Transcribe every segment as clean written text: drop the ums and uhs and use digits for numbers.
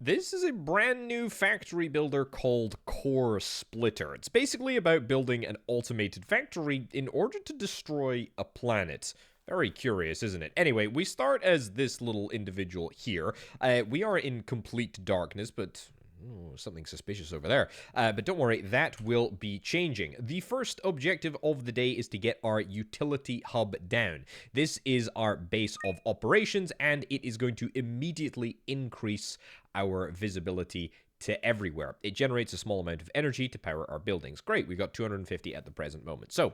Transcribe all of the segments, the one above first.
This is a brand new factory builder called Core Splitter. It's basically about building an automated factory in order to destroy a planet. Very curious, isn't it? Anyway, we start as this little individual here. We are in complete darkness, but something suspicious over there. But don't worry, that will be changing. The first objective of the day is to get our utility hub down. This is our base of operations, and it is going to immediately increase our visibility to everywhere. It generates a small amount of energy to power our buildings. Great, we've got 250 at the present moment. So,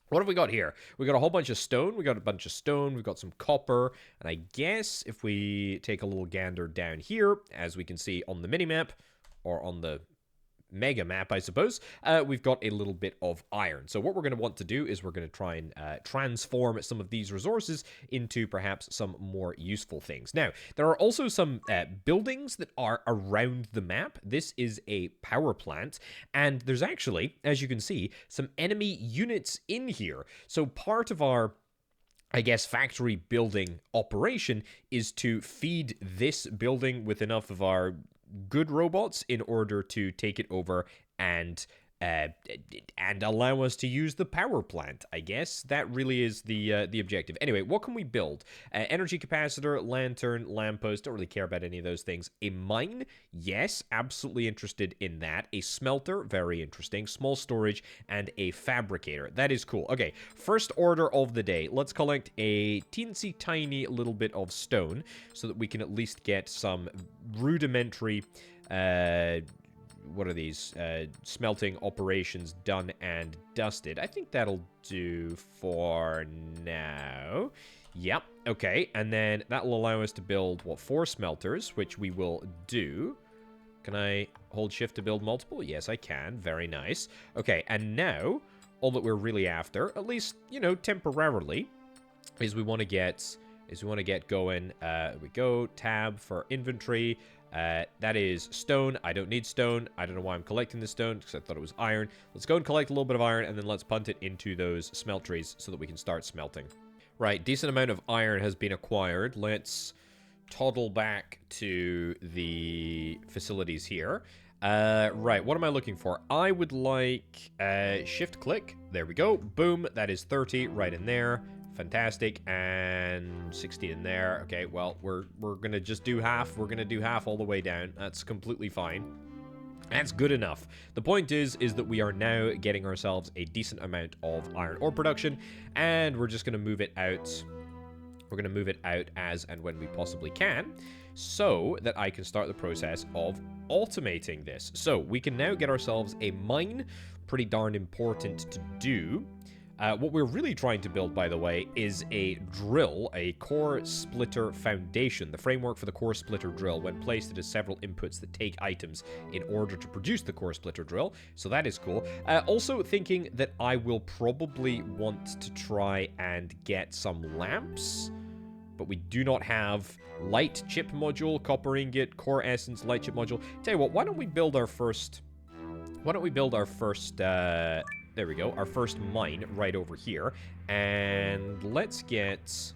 what have we got here? We got a whole bunch of stone. We got a bunch of stone. We've got some copper. And I guess if we take a little gander down here, as we can see on the minimap, or on the mega map, I suppose, we've got a little bit of iron. So what we're going to want to do is we're going to try and transform some of these resources into perhaps some more useful things. Now, there are also some buildings that are around the map. This is a power plant, and there's actually, as you can see, some enemy units in here. So part of our, I guess, factory building operation is to feed this building with enough of our good robots in order to take it over and allow us to use the power plant. I guess that really is the objective. Anyway, what can we build? Energy capacitor, lantern, lamppost. Don't really care about any of those things. A mine, yes, absolutely interested in that. A smelter, very interesting. Small storage, and a fabricator. That is cool. Okay, first order of the day. Let's collect a teensy tiny little bit of stone so that we can at least get some rudimentary what are these? Smelting operations done and dusted. I think that'll do for now. Yep, okay. And then that will allow us to build, what, 4 smelters, which we will do. Can I hold shift to build multiple? Yes, I can. Very nice. Okay, and now, all that we're really after, at least, you know, temporarily, is we want to get going. We go, tab for inventory. That is stone. I don't need stone. I don't know why I'm collecting the stone, because I thought it was iron. Let's go and collect a little bit of iron, and then let's punt it into those smelteries so that we can start smelting. Right, decent amount of iron has been acquired. Let's toddle back to the facilities here. Right, what am I looking for? I would like shift click. There we go. Boom, that is 30 right in there. Fantastic, and 16 in there. Okay, well, we're gonna just do half. We're gonna do half all the way down. That's completely fine. That's good enough. The point is that we are now getting ourselves a decent amount of iron ore production, and we're just gonna move it out. We're gonna move it out as and when we possibly can, so that I can start the process of automating this. So we can now get ourselves a mine. Pretty darn important to do. What we're really trying to build, by the way, is a drill, a core splitter foundation. The framework for the core splitter drill, when placed, it has several inputs that take items in order to produce the core splitter drill. So that is cool. Also thinking that I will probably want to try and get some lamps, but we do not have light chip module, copper ingot, core essence, light chip module. Tell you what, why don't we build our first... there we go, our first mine right over here. And let's get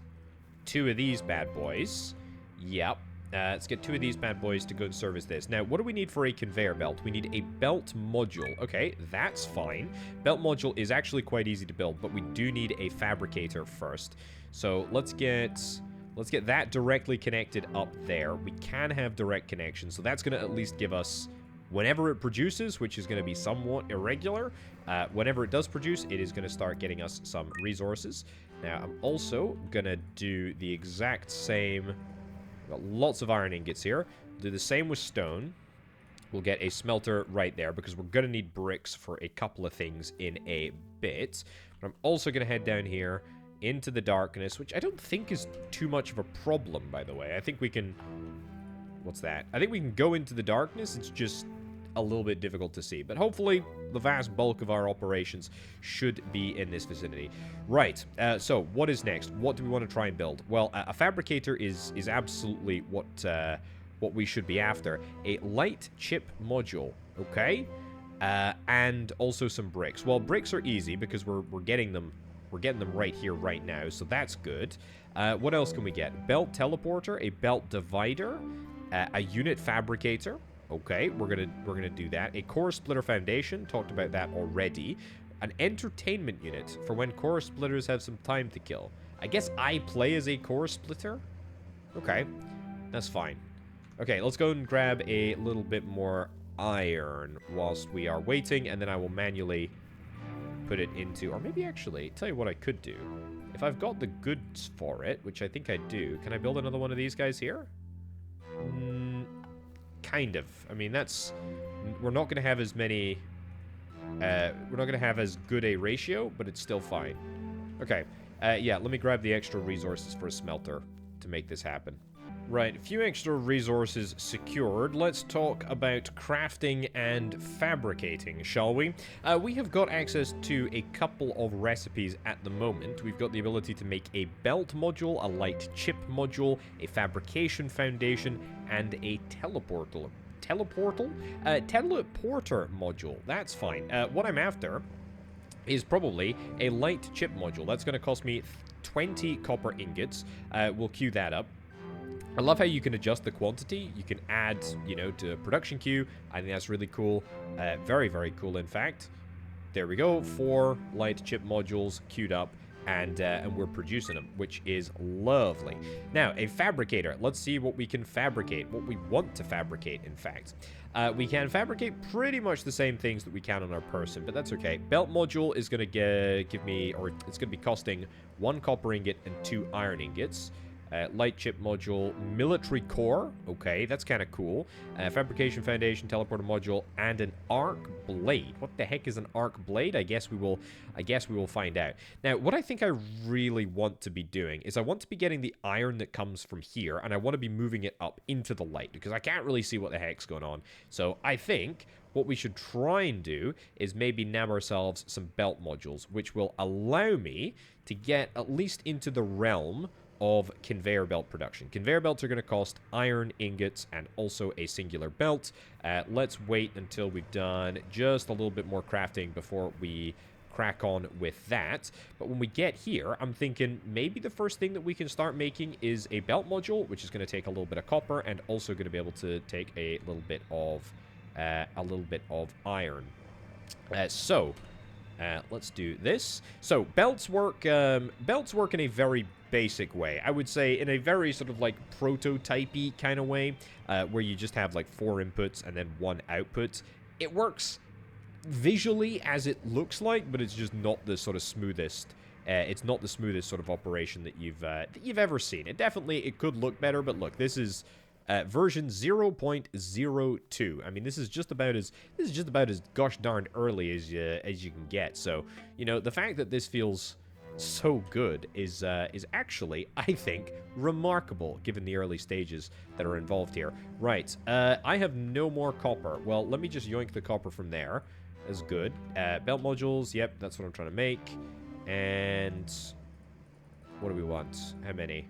2 of these bad boys. Yep. Let's get 2 of these bad boys to go and service this. Now, what do we need for a conveyor belt? We need a belt module. Okay, that's fine. Belt module is actually quite easy to build, but we do need a fabricator first. So let's get that directly connected up there. We can have direct connection, so that's going to at least give us... Whenever it produces, which is going to be somewhat irregular, whenever it does produce, it is going to start getting us some resources. Now, I'm also going to do the exact same. We've got lots of iron ingots here. Do the same with stone. We'll get a smelter right there, because we're going to need bricks for a couple of things in a bit. But I'm also going to head down here into the darkness, which I don't think is too much of a problem, by the way. I think we can... What's that? I think we can go into the darkness. It's just a little bit difficult to see, but hopefully the vast bulk of our operations should be in this vicinity. Right, so what is next? What do we want to try and build? Well, a fabricator is absolutely what we should be after. A light chip module, okay? And also some bricks. Well, bricks are easy because we're getting them right here, right now, so that's good. What else can we get? Belt teleporter, a belt divider, A unit fabricator. Okay, we're gonna do that. A core splitter foundation. Talked about that already. An entertainment unit for when core splitters have some time to kill. I guess I play as a core splitter. Okay, that's fine. Okay, let's go and grab a little bit more iron whilst we are waiting, and then I will manually put it into, or maybe actually, tell you what I could do. If I've got the goods for it, which I think I do, can I build another one of these guys here? Kind of. I mean, that's, we're not going to have as many, we're not going to have as good a ratio, but it's still fine. Okay, yeah, let me grab the extra resources for a smelter to make this happen. Right, a few extra resources secured. Let's talk about crafting and fabricating, shall we? We have got access to a couple of recipes at the moment. We've got the ability to make a belt module, a light chip module, a fabrication foundation, and a teleporter module. That's fine. What I'm after is probably a light chip module. That's going to cost me 20 copper ingots. We'll queue that up. I love how you can adjust the quantity. You can add, you know, to a production queue. I think that's really cool. Very, very cool, in fact. There we go. 4 light chip modules queued up, and we're producing them, which is lovely. Now, a fabricator. Let's see what we can fabricate, what we want to fabricate, in fact. We can fabricate pretty much the same things that we can on our person, but that's okay. Belt module is going to give me, or it's going to be costing 1 copper ingot and 2 iron ingots. Light chip module, military core. Okay, that's kind of cool. Fabrication foundation, teleporter module, and an arc blade. What the heck is an arc blade? I guess we will find out. Now, what I think I really want to be doing is I want to be getting the iron that comes from here, and I want to be moving it up into the light because I can't really see what the heck's going on. So I think what we should try and do is maybe nab ourselves some belt modules, which will allow me to get at least into the realm of conveyor belt production. Conveyor belts are going to cost iron ingots and also a singular belt. Let's wait until we've done just a little bit more crafting before we crack on with that. But when we get here, I'm thinking maybe the first thing that we can start making is a belt module, which is going to take a little bit of copper and also going to be able to take a little bit of iron. Let's do this. So belts work in a very basic way. I would say in a very sort of like prototypey kind of way, where you just have like 4 inputs and then 1 output. It works visually as it looks like, but it's just not the sort of smoothest. It's not the smoothest sort of operation that you've ever seen. It could look better, but look, this is version 0.02. I mean, this is just about as gosh darn early as you can get. So, you know, the fact that this feels so good is actually, I think, remarkable given the early stages that are involved here. Right, I have no more copper. Well, let me just yoink the copper from there. That's good. Belt modules, yep, that's what I'm trying to make. And what do we want? How many?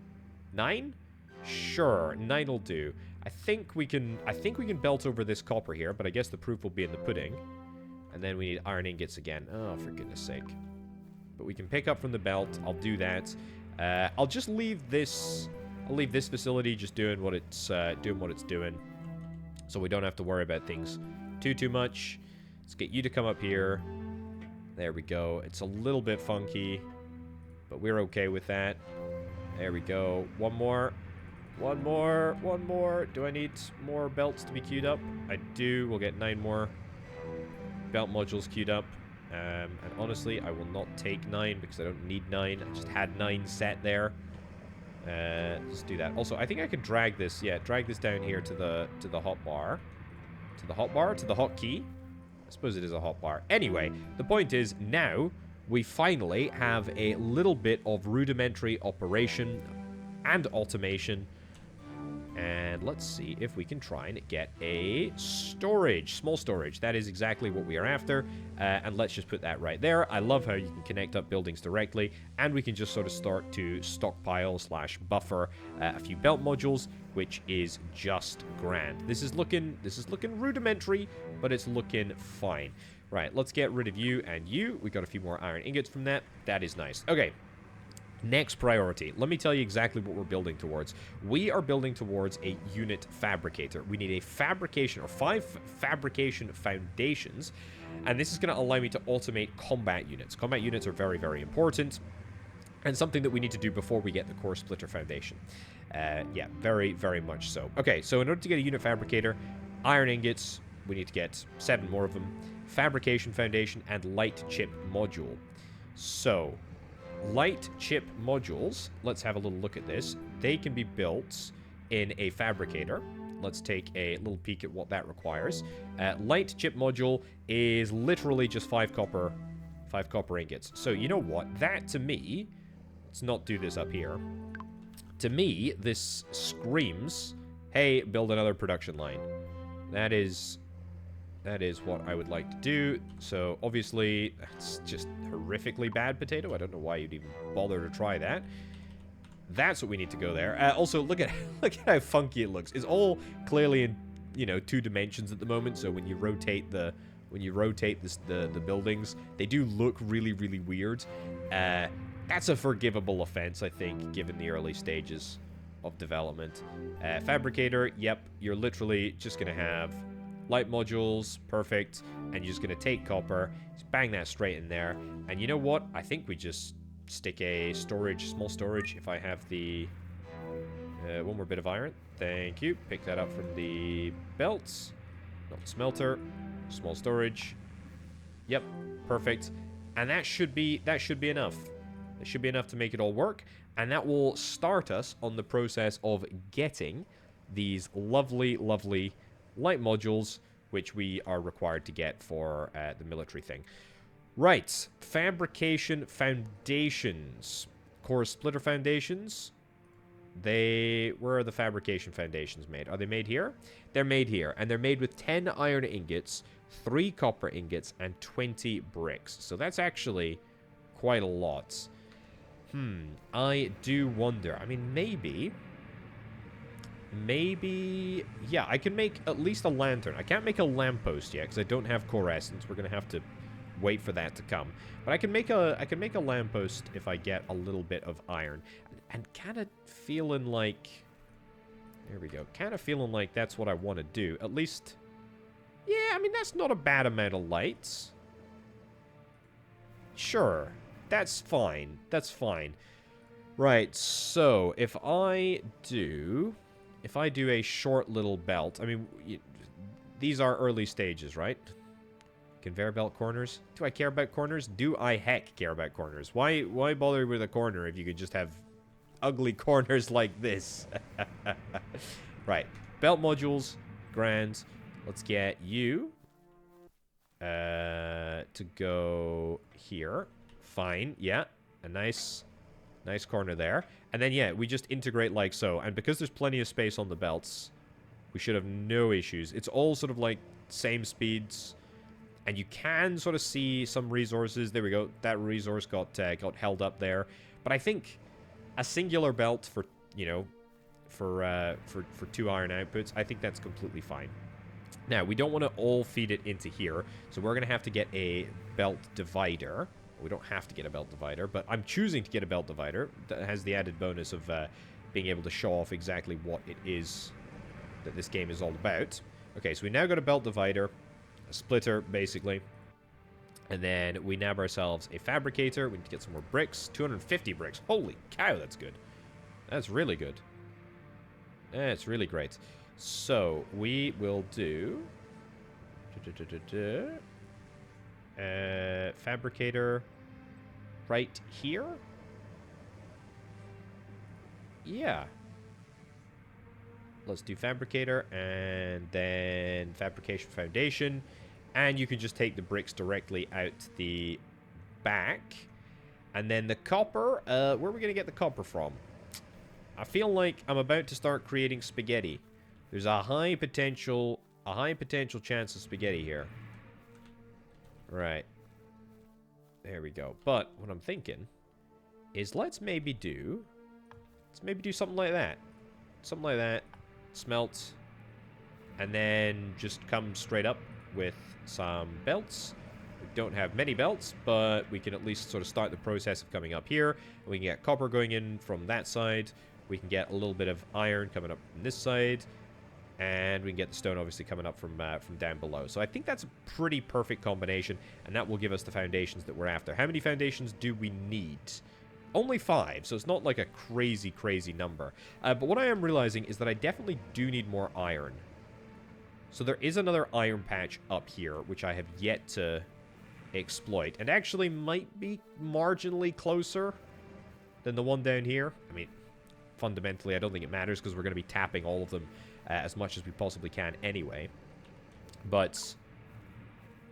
9? Sure, 9 will do. I think we can belt over this copper here, but I guess the proof will be in the pudding. And then we need iron ingots again. Oh, for goodness sake. But we can pick up from the belt. I'll do that. I'll just leave this. I'll leave this facility just doing what it's doing, so we don't have to worry about things too much. Let's get you to come up here. There we go. It's a little bit funky, but we're okay with that. There we go. One more. Do I need more belts to be queued up? I do. We'll get 9 more belt modules queued up. And honestly, I will not take 9 because I don't need 9. I just had 9 set there. Let's do that. Also, I think I could drag this. Yeah, drag this down here to the hotbar. To the hotkey. I suppose it is a hotbar. Anyway, the point is now we finally have a little bit of rudimentary operation and automation. And let's see if we can try and get a storage, small storage. That is exactly what we are after. And let's just put that right there. I love how you can connect up buildings directly, and we can just sort of start to stockpile / buffer a few belt modules, which is just grand. This is looking rudimentary, but it's looking fine. Right, let's get rid of you and you. We got a few more iron ingots from that. That is nice. Okay. Next priority. Let me tell you exactly what we're building towards. We are building towards a unit fabricator. We need a fabrication, or 5 fabrication foundations. And this is going to allow me to automate combat units. Combat units are very, very important. And something that we need to do before we get the core splitter foundation. Yeah, very, very much so. Okay, so in order to get a unit fabricator, iron ingots, we need to get 7 more of them. Fabrication foundation and light chip module. So, light chip modules, let's have a little look at this. They can be built in a fabricator. Let's take a little peek at what that requires. Light chip module is literally just 5 copper ingots. So you know what? That to me, let's not do this up here. To me, this screams, hey, build another production line. That is what I would like to do. So, obviously, it's just horrifically bad potato. I don't know why you'd even bother to try that. That's what we need to go there. Also, look at how funky it looks. It's all clearly in, 2 dimensions at the moment. So when you rotate the buildings, they do look really, really weird. That's a forgivable offense, I think, given the early stages of development. Fabricator, yep, you're literally just gonna have light modules, perfect, and you're just going to take copper, just bang that straight in there, and you know what? I think we just stick a small storage, if I have the, one more bit of iron, thank you, pick that up from the belts, not the smelter, small storage, yep, perfect, and that should be enough. That should be enough to make it all work, and that will start us on the process of getting these lovely, lovely light modules, which we are required to get for the military thing. Right, fabrication foundations. Core splitter foundations. Where are the fabrication foundations made? Are they made here? They're made here, and they're made with 10 iron ingots, 3 copper ingots, and 20 bricks. So that's actually quite a lot. I do wonder. I mean, maybe, yeah, I can make at least a lantern. I can't make a lamppost yet because I don't have core essence. We're gonna have to wait for that to come. But I can make a lamppost if I get a little bit of iron. And kind of feeling like, there we go. Kind of feeling like that's what I want to do. At least, yeah. I mean, that's not a bad amount of lights. Sure, that's fine. That's fine. Right. So if I do a short little belt, I mean, these are early stages, right? Conveyor belt corners. Do I care about corners? Do I heck care about corners? Why bother with a corner if you could just have ugly corners like this? Right. Belt modules. Grand. Let's get you to go here. Fine. Yeah. A nice corner there. And then, yeah, we just integrate like so. And because there's plenty of space on the belts, we should have no issues. It's all sort of like same speeds. And you can sort of see some resources. There we go. That resource got held up there. But I think a singular belt for, for 2 iron outputs, I think that's completely fine. Now, we don't want to all feed it into here. So we're going to have to get a belt divider. We don't have to get a belt divider, but I'm choosing to get a belt divider. That has the added bonus of being able to show off exactly what it is that this game is all about. Okay, so we now got a belt divider, a splitter, basically. And then we nab ourselves a fabricator. We need to get some more bricks. 250 bricks. Holy cow, that's good. That's really good. That's really great. So, we will do... fabricator right here. Yeah. Let's do fabricator and then fabrication foundation. And you can just take the bricks directly out the back. And then the copper, where are we going to get the copper from? I feel like I'm about to start creating spaghetti. There's a high potential chance of spaghetti here. Right. There we go. But what I'm thinking is let's maybe do something like that. Something like that. Smelt. And then just come straight up with some belts. We don't have many belts, but we can at least sort of start the process of coming up here. We can get copper going in from that side. We can get a little bit of iron coming up from this side. And we can get the stone, obviously, coming up from down below. So I think that's a pretty perfect combination, and that will give us the foundations that we're after. How many foundations do we need? Only 5, so it's not like a crazy, crazy number. But what I am realizing is that I definitely do need more iron. So there is another iron patch up here, which I have yet to exploit. And actually might be marginally closer than the one down here. I mean, fundamentally, I don't think it matters because we're going to be tapping all of them as much as we possibly can anyway. But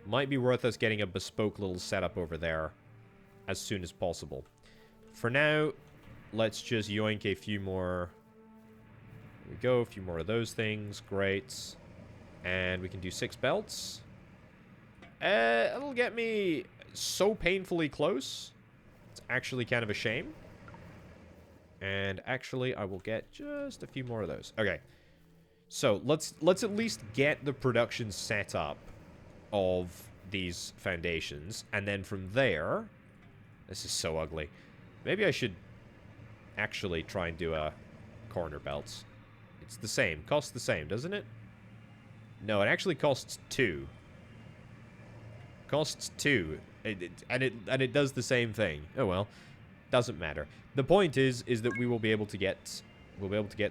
might be worth us getting a bespoke little setup over there as soon as possible. For now, let's just yoink a few more. There we go, a few more of those things. Great. And we can do 6 belts. It'll get me so painfully close. It's actually kind of a shame. And actually, I will get just a few more of those. Okay. So, let's at least get the production set up of these foundations. And then from there... This is so ugly. Maybe I should actually try and do a corner belts. It's the same. Costs the same, doesn't it? No, it actually costs 2. Costs 2. And it does the same thing. Oh well. Doesn't matter. The point is that we will be able to get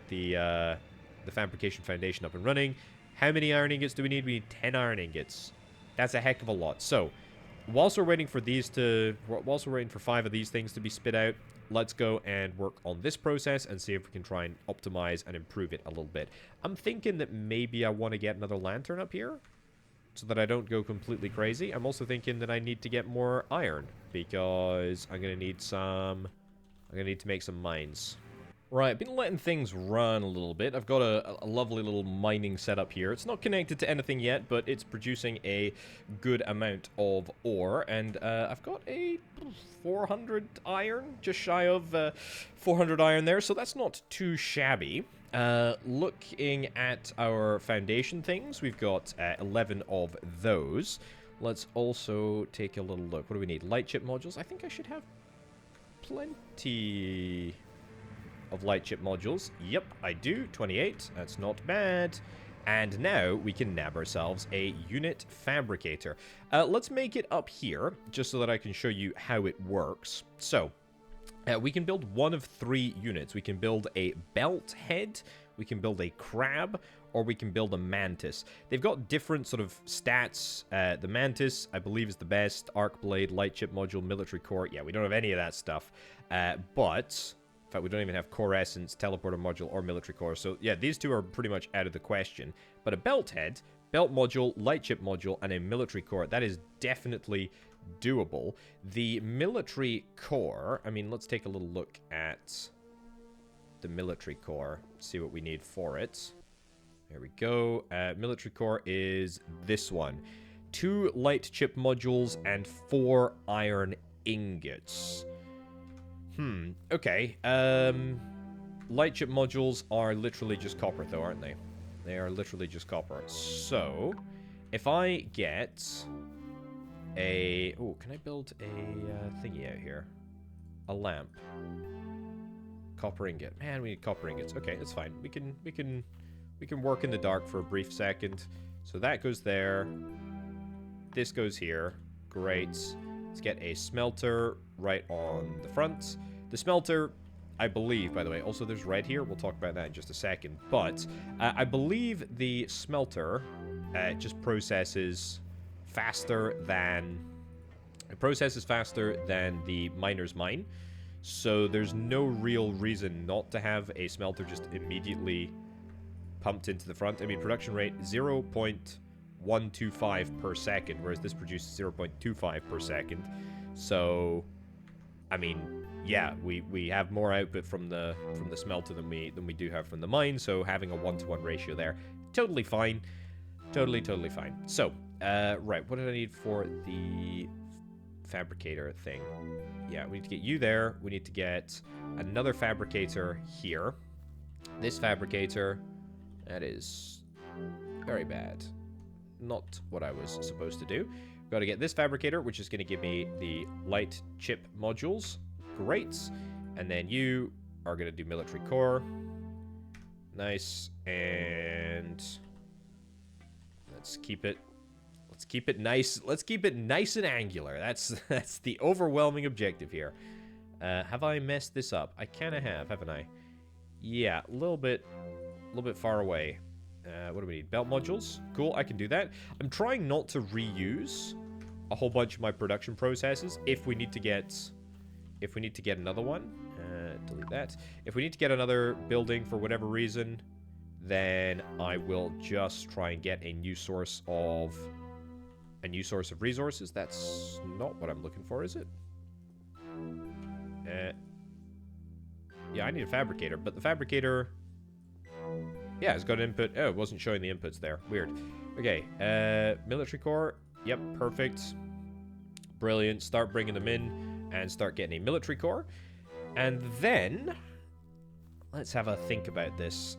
the fabrication foundation up and running. How many iron ingots do we need? We need 10 iron ingots. That's a heck of a lot. So, whilst we're waiting for 5 of these things to be spit out, let's go and work on this process and see if we can try and optimize and improve it a little bit. I'm thinking that maybe I want to get another lantern up here so that I don't go completely crazy. I'm also thinking that I need to get more iron because I'm going to need to make some mines. Right, I've been letting things run a little bit. I've got a lovely little mining setup here. It's not connected to anything yet, but it's producing a good amount of ore. And I've got a 400 iron, just shy of 400 iron there, so that's not too shabby. Looking at our foundation things, we've got 11 of those. Let's also take a little look. What do we need? Light chip modules. I think I should have plenty of light chip modules. Yep, I do. 28. That's not bad. And now we can nab ourselves a unit fabricator. Let's make it up here, just so that I can show you how it works. So, we can build one of 3 units. We can build a belt head, we can build a crab, or we can build a mantis. They've got different sort of stats. The mantis, I believe, is the best. Arc blade, light chip module, military core. Yeah, we don't have any of that stuff. But... in fact, we don't even have core essence, teleporter module, or military core. So, yeah, these 2 are pretty much out of the question. But a belt head, belt module, light chip module, and a military core, that is definitely doable. The military core, I mean, let's take a little look at the military core, see what we need for it. There we go. Military core is this one. 2 light chip modules and 4 iron ingots. Okay. Light chip modules are literally just copper, though, aren't they? They are literally just copper. So, if I get a... oh, can I build a thingy out here? A lamp. Copper ingot. Man, we need copper ingots. Okay, that's fine. We can work in the dark for a brief second. So that goes there. This goes here. Great. Let's get a smelter right on the front. The smelter, I believe, by the way, also there's red here. We'll talk about that in just a second. But I believe the smelter just processes faster than... it processes faster than the miner's mine. So there's no real reason not to have a smelter just immediately pumped into the front. I mean, production rate 0.125 per second, whereas this produces 0.25 per second. So, I mean, yeah, we have more output from the smelter than we do have from the mine. So having a 1-to-1 ratio there, totally fine, totally fine. So, right, what did I need for the fabricator thing? Yeah, we need to get you there. We need to get another fabricator here. This fabricator, that is very bad. Not what I was supposed to do. Got to get this fabricator, which is going to give me the light chip modules. Great. And then you are going to do military core. Nice. And let's keep it nice. Let's keep it nice and angular. That's the overwhelming objective here. Have I messed this up? I kind of have, haven't I? Yeah, a little bit far away. What do we need? Belt modules. Cool, I can do that. I'm trying not to reuse a whole bunch of my production processes if we need to get another one. Delete that. If we need to get another building for whatever reason, then I will just try and get a new source of resources. That's not what I'm looking for, is it? Yeah, I need a fabricator, but the fabricator... Yeah, it's got an input. Oh, it wasn't showing the inputs there. Weird. Okay, military core. Yep, perfect. Brilliant. Start bringing them in and start getting a military core. And then, let's have a think about this.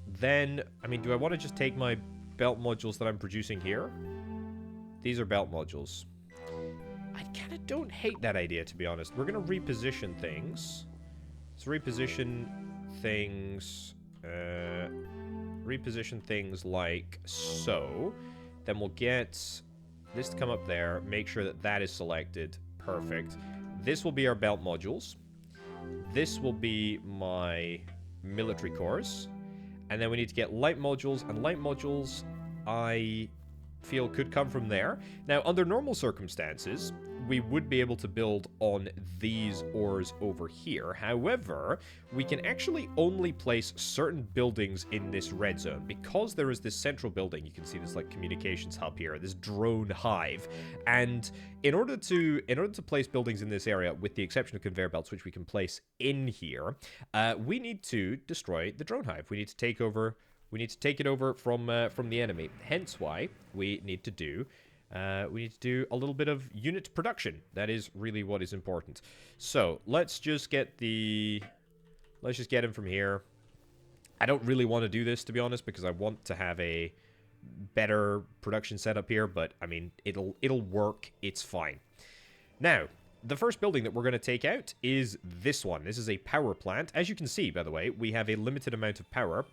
Then, I mean, do I want to just take my belt modules that I'm producing here? These are belt modules. I kind of don't hate that idea, to be honest. We're going to reposition things. Let's reposition things... reposition things like so. Then we'll get this to come up there. Make sure that that is selected. Perfect. This will be our belt modules. This will be my military cores. And then we need to get light modules. And light modules, I feel, could come from there. Now, under normal circumstances, we would be able to build on these ores over here. However, we can actually only place certain buildings in this red zone because there is this central building. You can see this like communications hub here, this drone hive. And in order to place buildings in this area, with the exception of conveyor belts, which we can place in here, we need to destroy the drone hive. We need to take over. We need to take it over from the enemy. Hence why we need to do a little bit of unit production. That is really what is important. So let's just get him from here. I don't really want to do this, to be honest, because I want to have a better production setup here. But I mean, it'll work. It's fine. Now, the first building that we're going to take out is this one. This is a power plant. As you can see, by the way, we have a limited amount of power.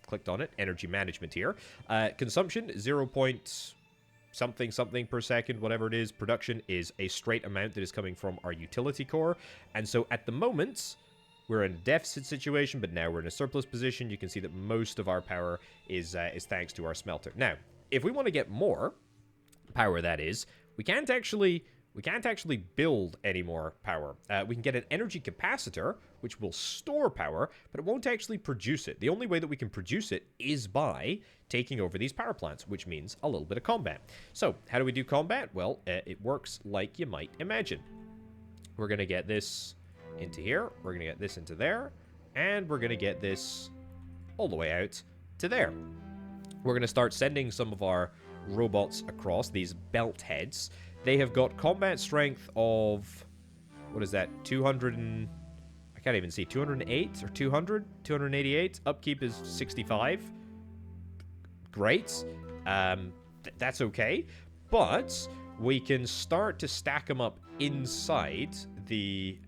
Clicked on it, energy management here. Consumption, 0. something per second, whatever it is. Production is a straight amount that is coming from our utility core. And so at the moment, we're in a deficit situation, but now we're in a surplus position. You can see that most of our power is thanks to our smelter. Now, if we want to get more power, that is, we can't actually build any more power. We can get an energy capacitor, which will store power, but it won't actually produce it. The only way that we can produce it is by taking over these power plants, which means a little bit of combat. So, how do we do combat? Well, it works like you might imagine. We're going to get this into here, we're going to get this into there, and we're going to get this all the way out to there. We're going to start sending some of our robots across, these belt heads. They have got combat strength of, what is that, 200 and... I can't even see, 208 or 200? 288. Upkeep is 65. Great. That's okay. But we can start to stack them up inside the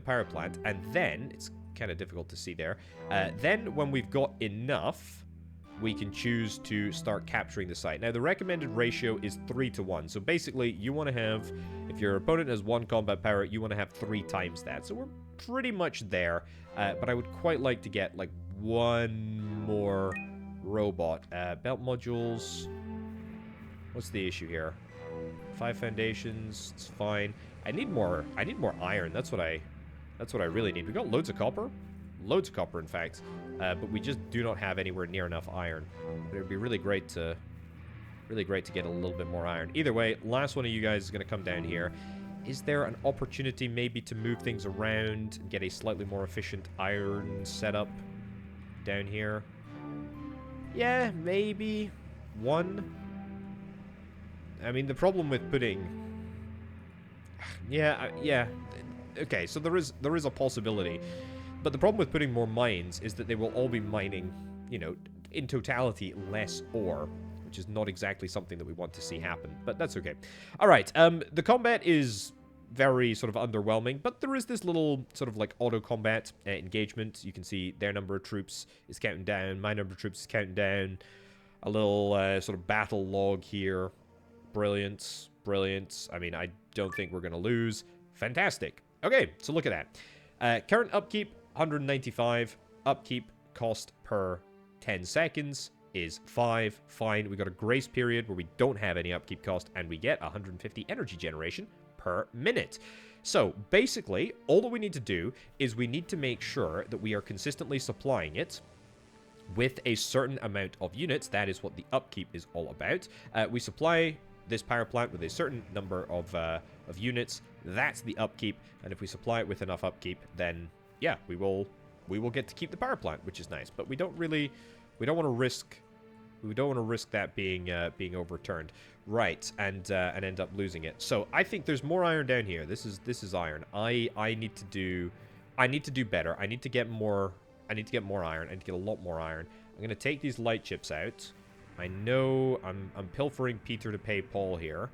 power plant, and then, it's kind of difficult to see there, then when we've got enough, we can choose to start capturing the site. Now, the recommended ratio is 3-to-1. So basically, you want to have, if your opponent has 1 combat power, you want to have 3 times that. So we're pretty much there. But I would quite like to get, like, 1 more robot. Belt modules. What's the issue here? 5 foundations. It's fine. I need more iron. That's what I really need. We got loads of copper. Loads of copper, in fact, but we just do not have anywhere near enough iron. But it would be really great to get a little bit more iron. Either way, last one of you guys is going to come down here. Is there an opportunity maybe to move things around and get a slightly more efficient iron setup down here? Yeah, maybe 1. I mean, the problem with putting... Yeah. Okay, so there is a possibility. But the problem with putting more mines is that they will all be mining, you know, in totality, less ore, which is not exactly something that we want to see happen, but that's okay. All right, the combat is very sort of underwhelming, but there is this little sort of like auto combat engagement. You can see their number of troops is counting down, my number of troops is counting down. A little sort of battle log here. Brilliant, brilliant. I mean, I don't think we're gonna lose. Fantastic. Okay, so look at that. Current upkeep 195. Upkeep cost per 10 seconds is 5. Fine. We got a grace period where we don't have any upkeep cost, and we get 150 energy generation per minute. So basically, all that we need to do is we need to make sure that we are consistently supplying it with a certain amount of units. That is what the upkeep is all about. We supply this power plant with a certain number of units. That's the upkeep, and if we supply it with enough upkeep, then yeah, we will get to keep the power plant, which is nice. But we don't want to risk that being overturned. Right, and end up losing it. So I think there's more iron down here. This is iron. I need to do better. I need to get more iron. I need to get a lot more iron. I'm gonna take these light chips out. I know I'm pilfering Peter to pay Paul here,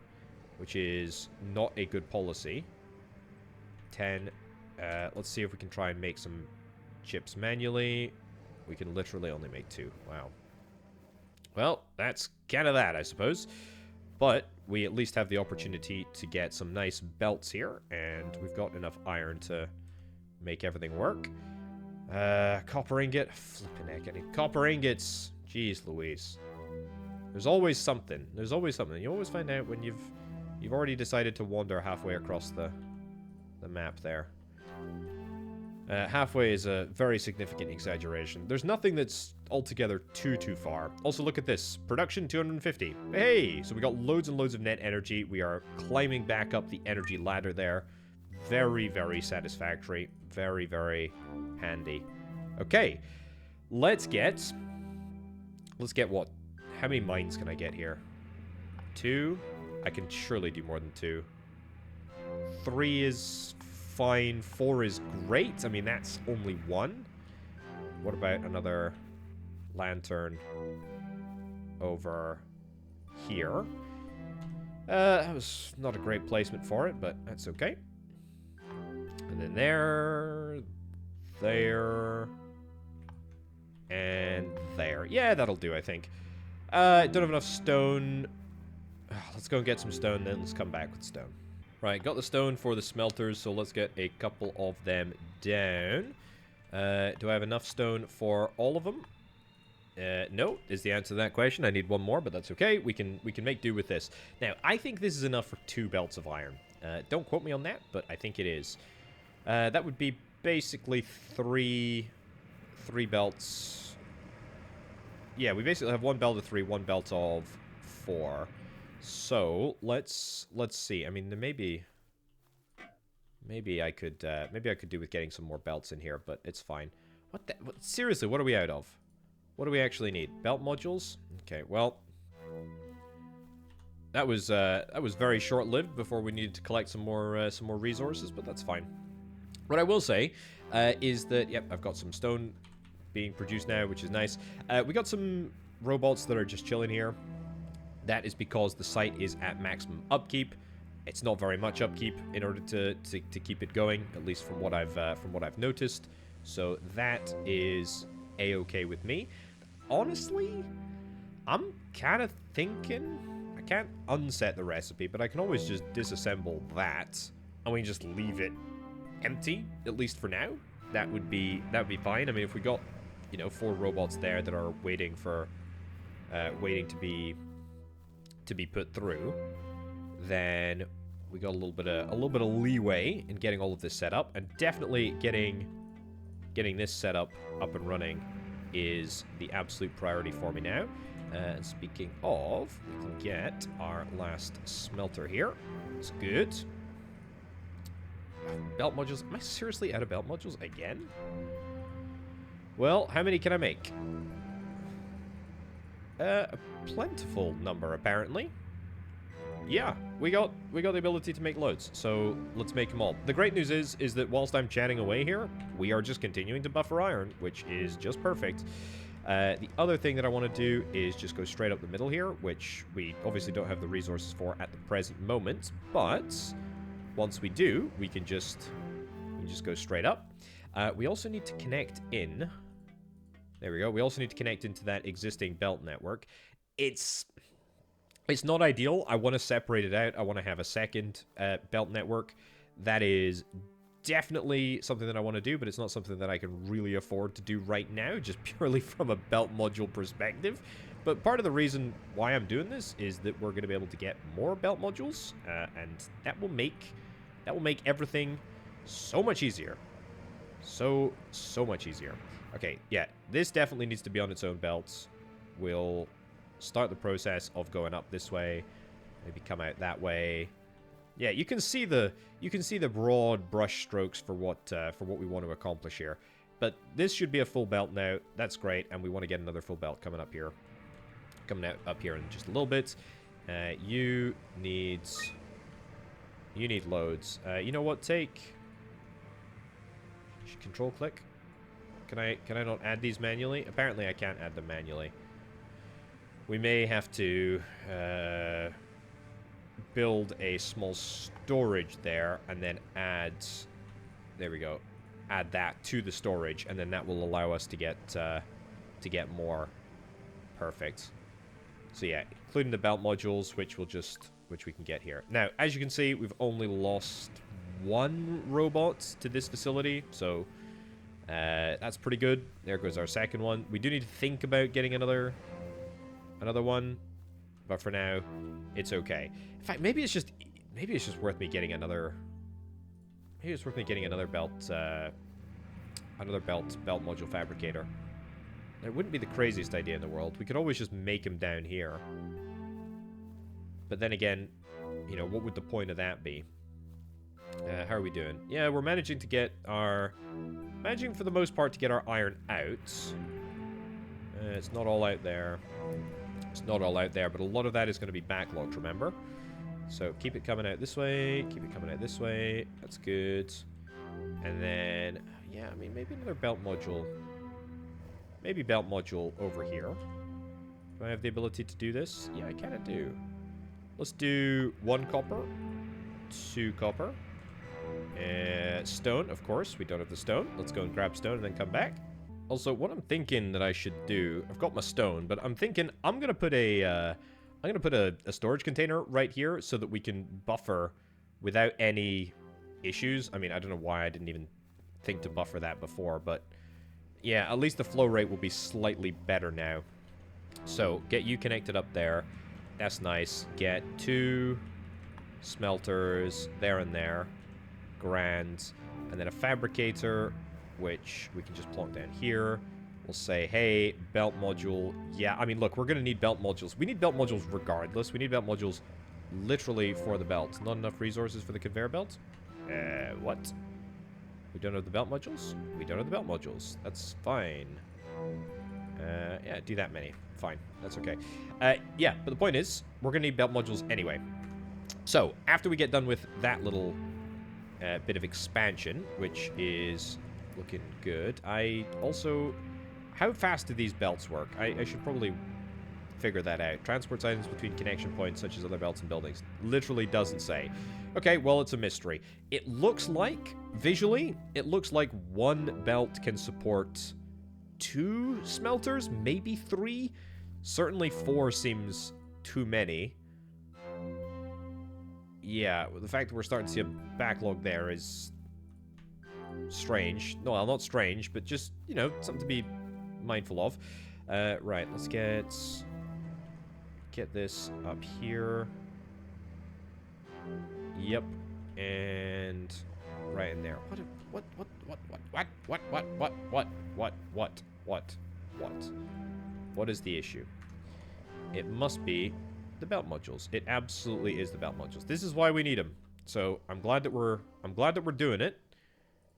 which is not a good policy. 10. Let's see if we can try and make some chips manually. We can literally only make 2. Wow. Well, that's kind of that, I suppose. But we at least have the opportunity to get some nice belts here, and we've got enough iron to make everything work. Copper ingot. Flippin' heck, I need copper ingots. Jeez Louise. There's always something. There's always something. You always find out when you've already decided to wander halfway across the map there. Halfway is a very significant exaggeration. There's nothing that's altogether too far. Also, look at this. Production 250. Hey! So we got loads and loads of net energy. We are climbing back up the energy ladder there. Very, very satisfactory. Very, very handy. Okay. Let's get what? How many mines can I get here? 2? I can surely do more than 2. 3 is fine. 4 is great. I mean, that's only 1. What about another lantern over here? That was not a great placement for it, but that's okay. And then there, and there. Yeah, that'll do, I think. Don't have enough stone. Let's go and get some stone, then let's come back with stone. Right, got the stone for the smelters, so let's get a couple of them down. Do I have enough stone for all of them? No, is the answer to that question. I need 1 more, but that's okay. We can make do with this. Now, I think this is enough for 2 belts of iron. Don't quote me on that, but I think it is. That would be basically 3 belts. Yeah, we basically have 1 belt of 3, 1 belt of 4. So let's see. I mean, maybe I could do with getting some more belts in here, but it's fine. Seriously, what are we out of? What do we actually need? Belt modules? Okay, well, that was very short-lived before we needed to collect some more resources, but that's fine. What I will say is that, yep, I've got some stone being produced now, which is nice. We got some robots that are just chilling here. That is because the site is at maximum upkeep. It's not very much upkeep in order to keep it going, at least from what I've noticed. So that is a-okay with me. Honestly, I'm kind of thinking I can't unset the recipe, but I can always just disassemble that and we can just leave it empty, at least for now. That would be fine. I mean, if we got, 4 robots there that are waiting to be put through, then we got a little bit of leeway in getting all of this set up, and definitely getting this set up and running is the absolute priority for me now. And speaking of, we can get our last smelter here. It's good. Belt modules. Am I seriously out of belt modules again? Well, how many can I make? A plentiful number, apparently. Yeah, we got the ability to make loads, so let's make them all. The great news is that whilst I'm chatting away here, we are just continuing to buffer iron, which is just perfect. The other thing that I want to do is just go straight up the middle here, which we obviously don't have the resources for at the present moment, but once we do, we can just go straight up. We also need to connect in. There we go. We also need to connect into that existing belt network. It's not ideal. I want to separate it out. I want to have a second belt network. That is definitely something that I want to do, but it's not something that I can really afford to do right now, just purely from a belt module perspective. But part of the reason why I'm doing this is that we're going to be able to get more belt modules, and that will make everything so much easier. So much easier. Okay, yeah, this definitely needs to be on its own belts. We'll start the process of going up this way, maybe come out that way. Yeah, you can see the broad brush strokes for what we want to accomplish here. But this should be a full belt now. That's great, and we want to get another full belt coming up here. Coming out up here in just a little bit. You need loads. You know what? Take control click. Can I not add these manually? Apparently I can't add them manually. We may have to build a small storage there and then add, there we go, add that to the storage, and then that will allow us to get more. Perfect. So yeah, including the belt modules, which we can get here. Now, as you can see, we've only lost one robot to this facility, so that's pretty good. There goes our second one. We do need to think about getting another one, but for now, it's okay. In fact, maybe it's just worth me getting another. Maybe it's worth me getting another belt module fabricator. It wouldn't be the craziest idea in the world. We could always just make him down here. But then again, you know, what would the point of that be? How are we doing? Yeah, we're managing to get our... Managing for the most part to get our iron out. It's not all out there. It's not all out there, but a lot of that is going to be backlogged, remember? So keep it coming out this way. Keep it coming out this way. That's good. And then, yeah, I mean, maybe another belt module. Maybe belt module over here. Do I have the ability to do this? Yeah, I kind of do. Let's do 1 copper. 2 copper. Stone, of course. We don't have the stone. Let's go and grab stone and then come back. Also, what I'm thinking that I should do... I've got my stone, but I'm thinking I'm going to put a storage container right here so that we can buffer without any issues. I mean, I don't know why I didn't even think to buffer that before, but yeah, at least the flow rate will be slightly better now. So, get you connected up there. That's nice. Get 2 smelters there and there. Grand. And then a fabricator, which we can just plonk down here. We'll say, hey, belt module. Yeah, I mean, look, we're going to need belt modules. We need belt modules regardless. We need belt modules literally for the belt. Not enough resources for the conveyor belt? What? We don't have the belt modules? We don't have the belt modules. That's fine. Yeah, do that many. Fine. That's okay. Yeah, but the point is, we're going to need belt modules anyway. So, after we get done with that little bit of expansion, which is looking good, I also... How fast do these belts work? I should probably figure that out. Transports items between connection points, such as other belts and buildings. Literally doesn't say. Okay, well, it's a mystery. It looks like, visually, it looks like 1 belt can support 2 smelters, maybe 3. Certainly 4 seems too many. Yeah, the fact that we're starting to see a backlog there is strange. No, well, not strange, but just, you know, something to be mindful of. Right, let's get this up here. Yep, and right in there. What is the issue? It must be the belt modules. It absolutely is the belt modules. This is why we need them. So I'm glad that we're doing it.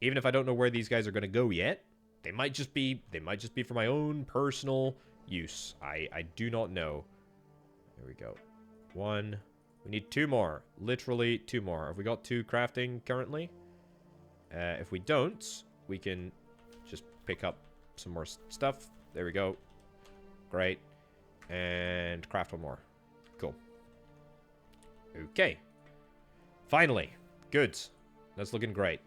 Even if I don't know where these guys are going to go yet, they might just be for my own personal use. I do not know. There we go. 1. We need 2 more. Literally 2 more. Have we got 2 crafting currently? If we don't, we can just pick up some more stuff. There we go. Great. And craft one more. Cool. Okay. Finally. Good. That's looking great.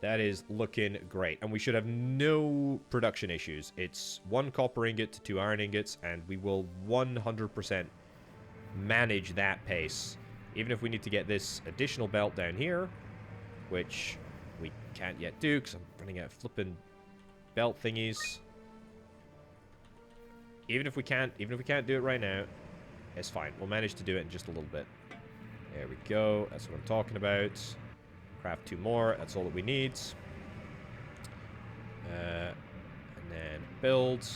That is looking great. And we should have no production issues. It's 1 copper ingot to 2 iron ingots, and we will 100% manage that pace. Even if we need to get this additional belt down here, which we can't yet do because I'm running out of flipping belt thingies. Even if we can't do it right now, it's fine. We'll manage to do it in just a little bit. There we go. That's what I'm talking about. Craft 2 more. That's all that we need. And then build.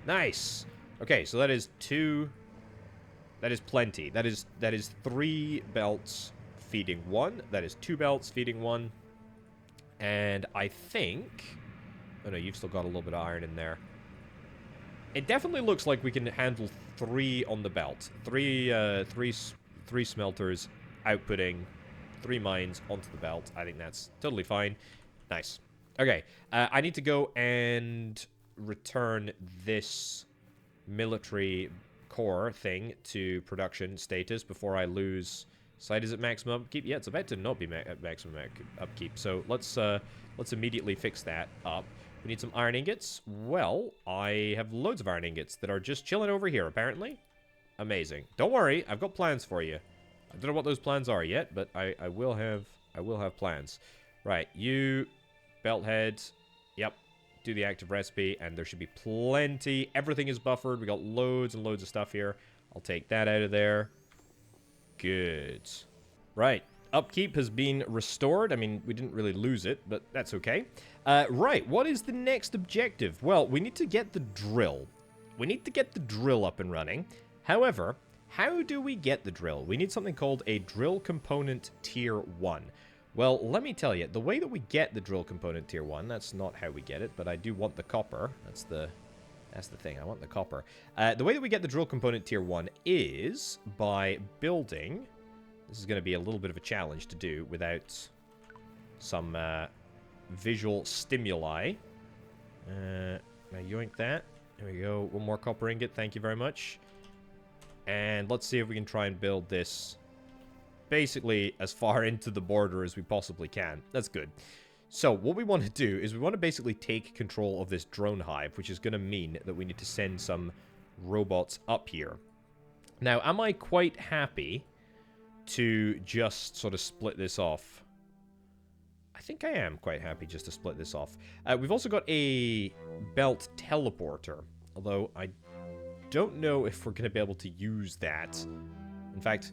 Nice. Okay, so that is 2. That is plenty. That is 3 belts feeding 1. That is 2 belts feeding 1. And I think... Oh no, you've still got a little bit of iron in there. It definitely looks like we can handle 3 on the belt. 3 smelters outputting 3 mines onto the belt. I think that's totally fine. Nice. Okay, I need to go and return this military core thing to production status before I lose... Site is at maximum upkeep. Yeah, it's about to not be at maximum upkeep. So let's immediately fix that up. We need some iron ingots. Well, I have loads of iron ingots that are just chilling over here, apparently. Amazing. Don't worry, I've got plans for you. I don't know what those plans are yet, but I will have plans. Right, you, belt head. Yep, do the active recipe, and there should be plenty. Everything is buffered. We got loads and loads of stuff here. I'll take that out of there. Good. Right. Upkeep has been restored. I mean, we didn't really lose it, but that's okay. Right. What is the next objective? Well, we need to get the drill. We need to get the drill up and running. However, how do we get the drill? We need something called a drill component tier 1. Well, let me tell you, the way that we get the drill component tier 1, that's not how we get it, but I do want the copper. That's the thing. I want the copper. The way that we get the drill component tier 1 is by building... This is going to be a little bit of a challenge to do without some visual stimuli. Now yoink that. There we go. 1 more copper ingot. Thank you very much. And let's see if we can try and build this basically as far into the border as we possibly can. That's good. So what we want to do is we want to basically take control of this drone hive, which is going to mean that we need to send some robots up here. Now, am I quite happy to just sort of split this off? I think I am quite happy just to split this off. We've also got a belt teleporter, although I don't know if we're going to be able to use that. In fact,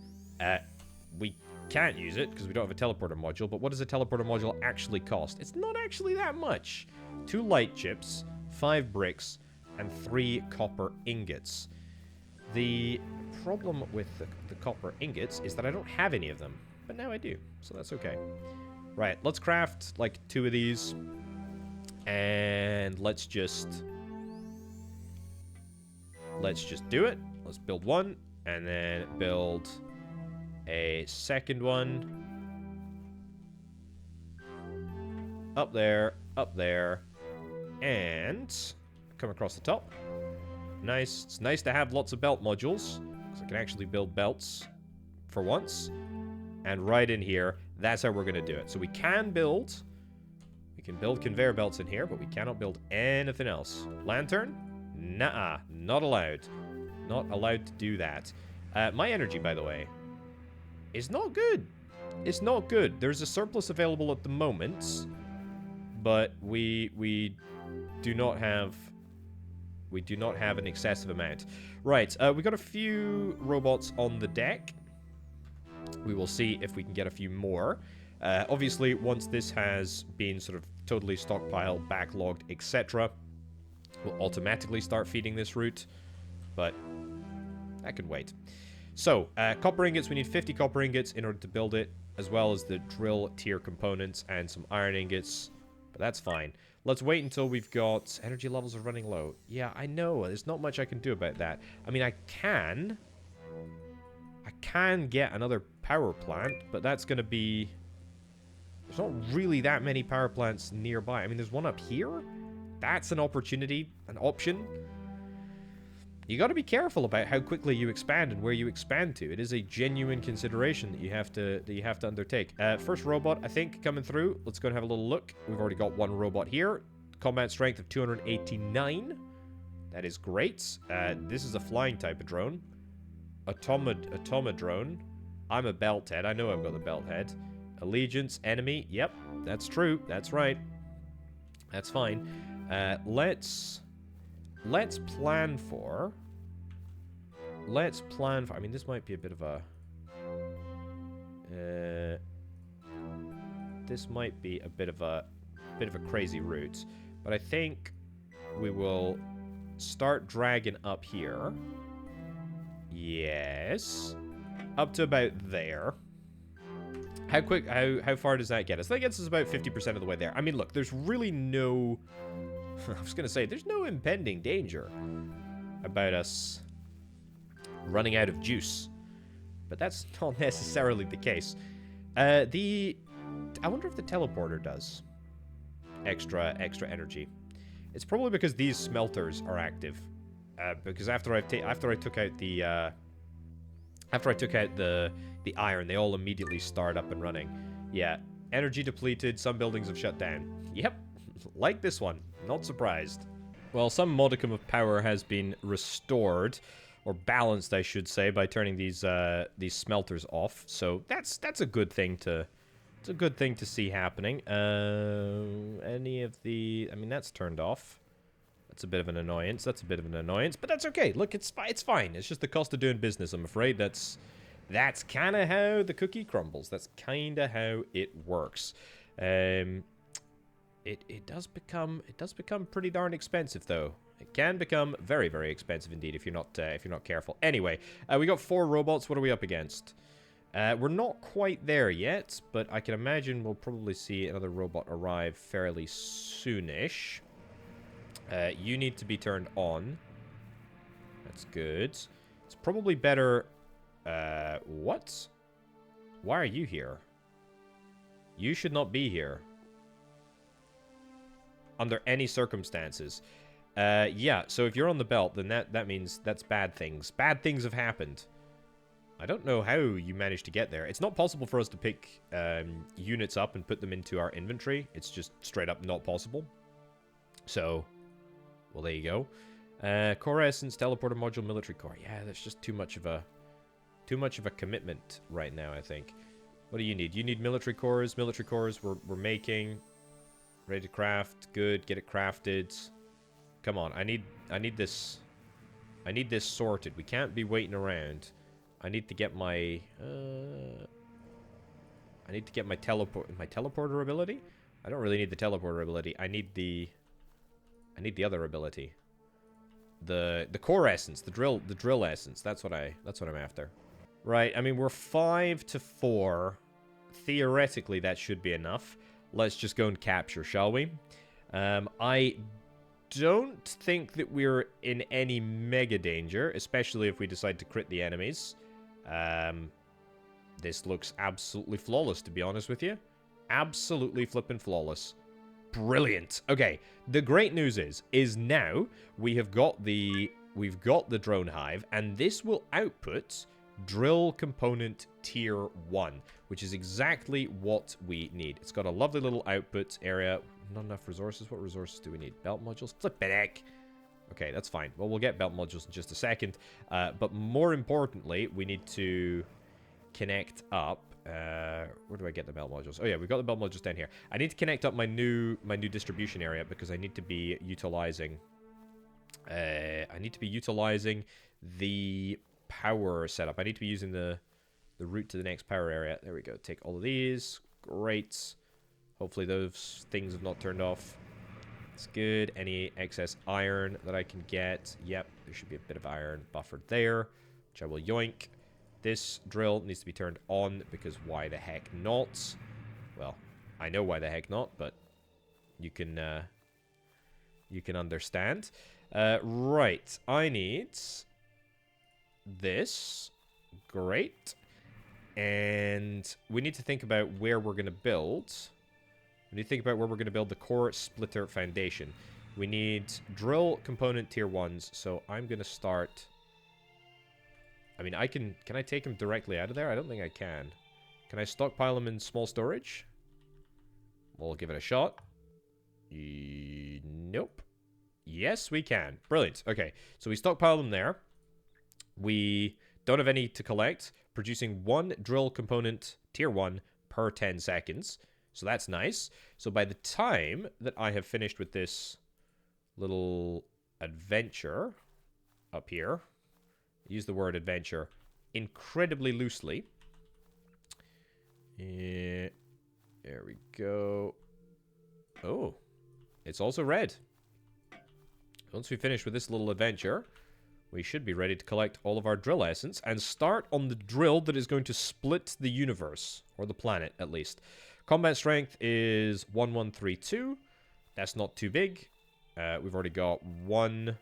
we can't use it because we don't have a teleporter module, but what does a teleporter module actually cost? It's not actually that much. 2 light chips, 5 bricks, and 3 copper ingots. The problem with the copper ingots is that I don't have any of them, but now I do, so that's okay. Right, let's craft like 2 of these, and let's just do it. Let's build 1, and then build a second one. Up there, and come across the top. Nice. It's nice to have lots of belt modules, because I can actually build belts for once. And right in here, that's how we're going to do it. So we can build conveyor belts in here, but we cannot build anything else. Lantern? Nuh-uh. Not allowed. Not allowed to do that. My energy, by the way, is not good. It's not good. There's a surplus available at the moment, but we do not have an excessive amount. Right, we got a few robots on the deck. We will see if we can get a few more. Obviously, once this has been sort of totally stockpiled, backlogged, etc., we'll automatically start feeding this route, but that could wait. So, copper ingots, we need 50 copper ingots in order to build it, as well as the drill tier components and some iron ingots, but that's fine. Let's wait until we've got... Energy levels are running low. Yeah, I know. There's not much I can do about that. I mean, I can get another power plant, but that's going to be... There's not really that many power plants nearby. I mean, there's one up here. That's an opportunity, an option. You got to be careful about how quickly you expand and where you expand to. It is a genuine consideration that you have to undertake. First robot, I think, coming through. Let's go and have a little look. We've already got one robot here. Combat strength of 289. That is great. This is a flying type of drone. Automa drone. I'm a belt head. I know I've got the belt head. Allegiance, enemy. Yep, that's true. That's right. That's fine. Let's plan for... I mean, this might be a bit of a... this might be a bit of a crazy route. But I think we will start dragging up here. Yes. Up to about there. How far does that get us? That gets us about 50% of the way there. I mean, look, there's really no... I was going to say, there's no impending danger about us running out of juice. But that's not necessarily the case. I wonder if the teleporter does extra energy. It's probably because these smelters are active. Because after I took out the iron, they all immediately start up and running. Yeah, energy depleted. Some buildings have shut down. Yep, like this one. Not surprised. Well, some modicum of power has been restored, or balanced, I should say, by turning these smelters off. So that's a good thing to see happening. Any of the... I mean, that's turned off. That's a bit of an annoyance. But that's okay. Look, it's fine. It's just the cost of doing business, I'm afraid. That's kind of how the cookie crumbles. That's kind of how it works. It does become pretty darn expensive, though. It can become very, very expensive indeed if you're not careful. Anyway, we got 4 robots. What are we up against? We're not quite there yet, but I can imagine we'll probably see another robot arrive fairly soonish. You need to be turned on. That's good. It's probably better... what? Why are you here? You should not be here. Under any circumstances. Yeah, so if you're on the belt, then that means that's bad things. Bad things have happened. I don't know how you managed to get there. It's not possible for us to pick units up and put them into our inventory. It's just straight up not possible. So... well, there you go. Core Essence, Teleporter Module, Military Core. Yeah, that's just too much of a commitment right now, I think. What do you need? You need military cores. Military cores we're making. Ready to craft. Good. Get it crafted. Come on. I need this. I need this sorted. We can't be waiting around. I need to get my teleporter ability. I don't really need the teleporter ability. I need the other ability. The core essence, the drill essence. That's what I'm after. Right, I mean, we're 5 to 4. Theoretically, that should be enough. Let's just go and capture, shall we? I don't think that we're in any mega danger, especially if we decide to crit the enemies. This looks absolutely flawless, to be honest with you. Absolutely flippin' flawless. Brilliant. Okay, the great news is now we've got the drone hive, and this will output drill component tier 1, which is exactly what we need. It's got a lovely little output area. Not enough resources. What resources do we need? Belt modules? Flip it, heck. Okay, that's fine. Well, we'll get belt modules in just a second. But more importantly, we need to connect up. Where do I get the belt modules? Oh yeah, we've got the belt modules down here. I need to connect up my new distribution area because I need to be utilizing. I need to be utilizing the power setup. I need to be using the route to the next power area. There we go. Take all of these. Great. Hopefully those things have not turned off. It's good. Any excess iron that I can get. Yep, there should be a bit of iron buffered there, which I will yoink. This drill needs to be turned on because why the heck not? Well, I know why the heck not, but you can understand. Right, I need this. Great. And we need to think about where we're going to build When you think about where we're going to build the core splitter foundation, we need drill component tier 1s. So I'm going to start... I mean, can I take them directly out of there? I don't think I can. Can I stockpile them in small storage? We'll give it a shot. Nope. Yes, we can. Brilliant. Okay, so we stockpile them there. We don't have any to collect, producing 1 drill component tier 1 per 10 seconds. So that's nice. So by the time that I have finished with this little adventure up here, use the word adventure incredibly loosely. There we go. Oh, it's also red. Once we finish with this little adventure, we should be ready to collect all of our drill essence and start on the drill that is going to split the universe, or the planet at least. Combat strength is 1132. That's not too big. We've already got one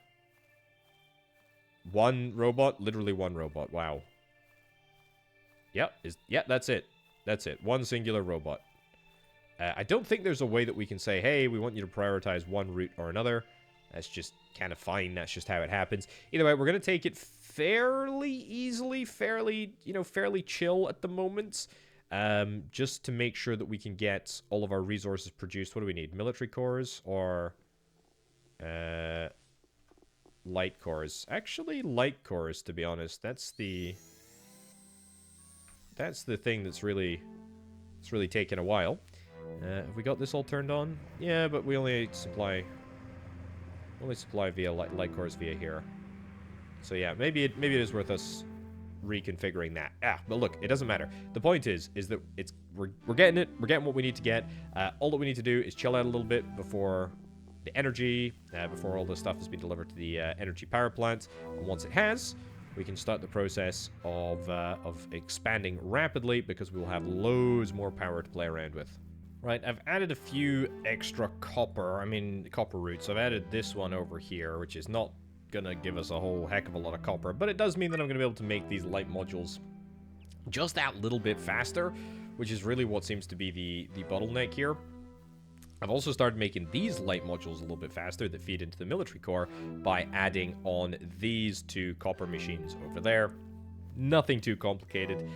robot, literally 1 robot. Wow. Yep, that's it. That's it. 1 singular robot. I don't think there's a way that we can say, hey, we want you to prioritize one route or another. That's just kind of fine. That's just how it happens. Either way, we're going to take it fairly easily, fairly chill at the moment. Just to make sure that we can get all of our resources produced. What do we need? Military cores or light cores? Actually, light cores, to be honest. That's the thing that's really taken a while. Have we got this all turned on? Yeah, but we only supply via light cores via here. So yeah, maybe it is worth us reconfiguring that. But look, it doesn't matter. The point is that we're getting it. We're getting what we need to get. All that we need to do is chill out a little bit before the energy, before all the stuff has been delivered to the energy power plant. And once it has, we can start the process of expanding rapidly because we will have loads more power to play around with. Right, I've added a few extra copper routes. I've added this one over here, which is not gonna give us a whole heck of a lot of copper, but it does mean that I'm gonna be able to make these light modules just that little bit faster, which is really what seems to be the bottleneck here. I've also started making these light modules a little bit faster that feed into the military core by adding on these 2 copper machines over there. Nothing too complicated,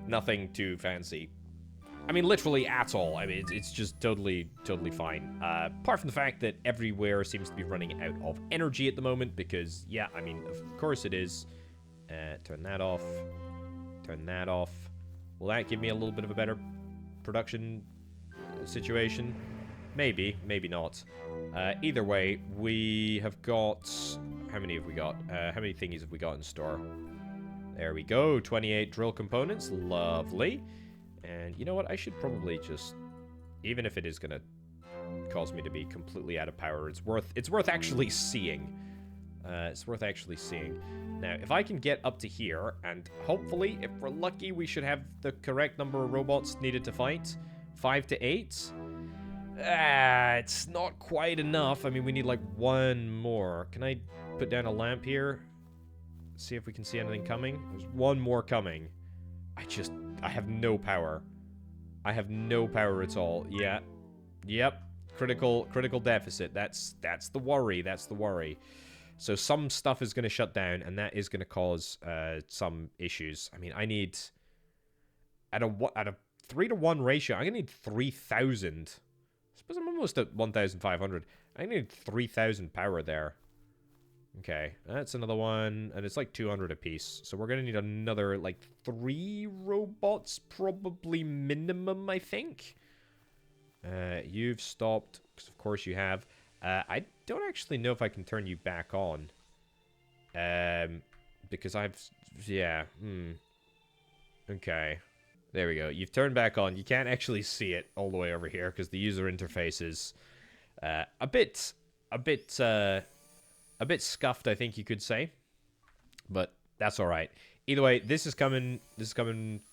nothing too fancy. I mean, literally at all. I mean, it's just totally fine. Apart from the fact that everywhere seems to be running out of energy at the moment because, yeah, I mean, of course it is. Turn that off. Turn that off. Will that give me a little bit of a better production situation? Maybe, maybe not. Either way, we have got... How many have we got? How many thingies have we got in store? There we go. 28 drill components. Lovely. And you know what? I should probably just... Even if it is going to cause me to be completely out of power, it's worth actually seeing. It's worth actually seeing. Now, if I can get up to here, and hopefully, if we're lucky, we should have the correct number of robots needed to fight. 5 to 8. It's not quite enough. I mean, we need like 1 more. Can I put down a lamp here? See if we can see anything coming. There's 1 more coming. I have no power. I have no power at all. Yeah. Yep. Critical deficit. That's the worry. That's the worry. So some stuff is going to shut down, and that is going to cause some issues. I mean, I need... At a 3-to-1 ratio, I'm going to need 3,000. I suppose I'm almost at 1,500. I need 3,000 power there. Okay, that's another one, and it's like 200 apiece. So we're going to need another, like, 3 robots, probably minimum, I think. You've stopped, because of course you have. I don't actually know if I can turn you back on. Because yeah, Okay. There we go. You've turned back on. You can't actually see it all the way over here, because the user interface is a bit scuffed, I think you could say. But that's all right. Either way, this is coming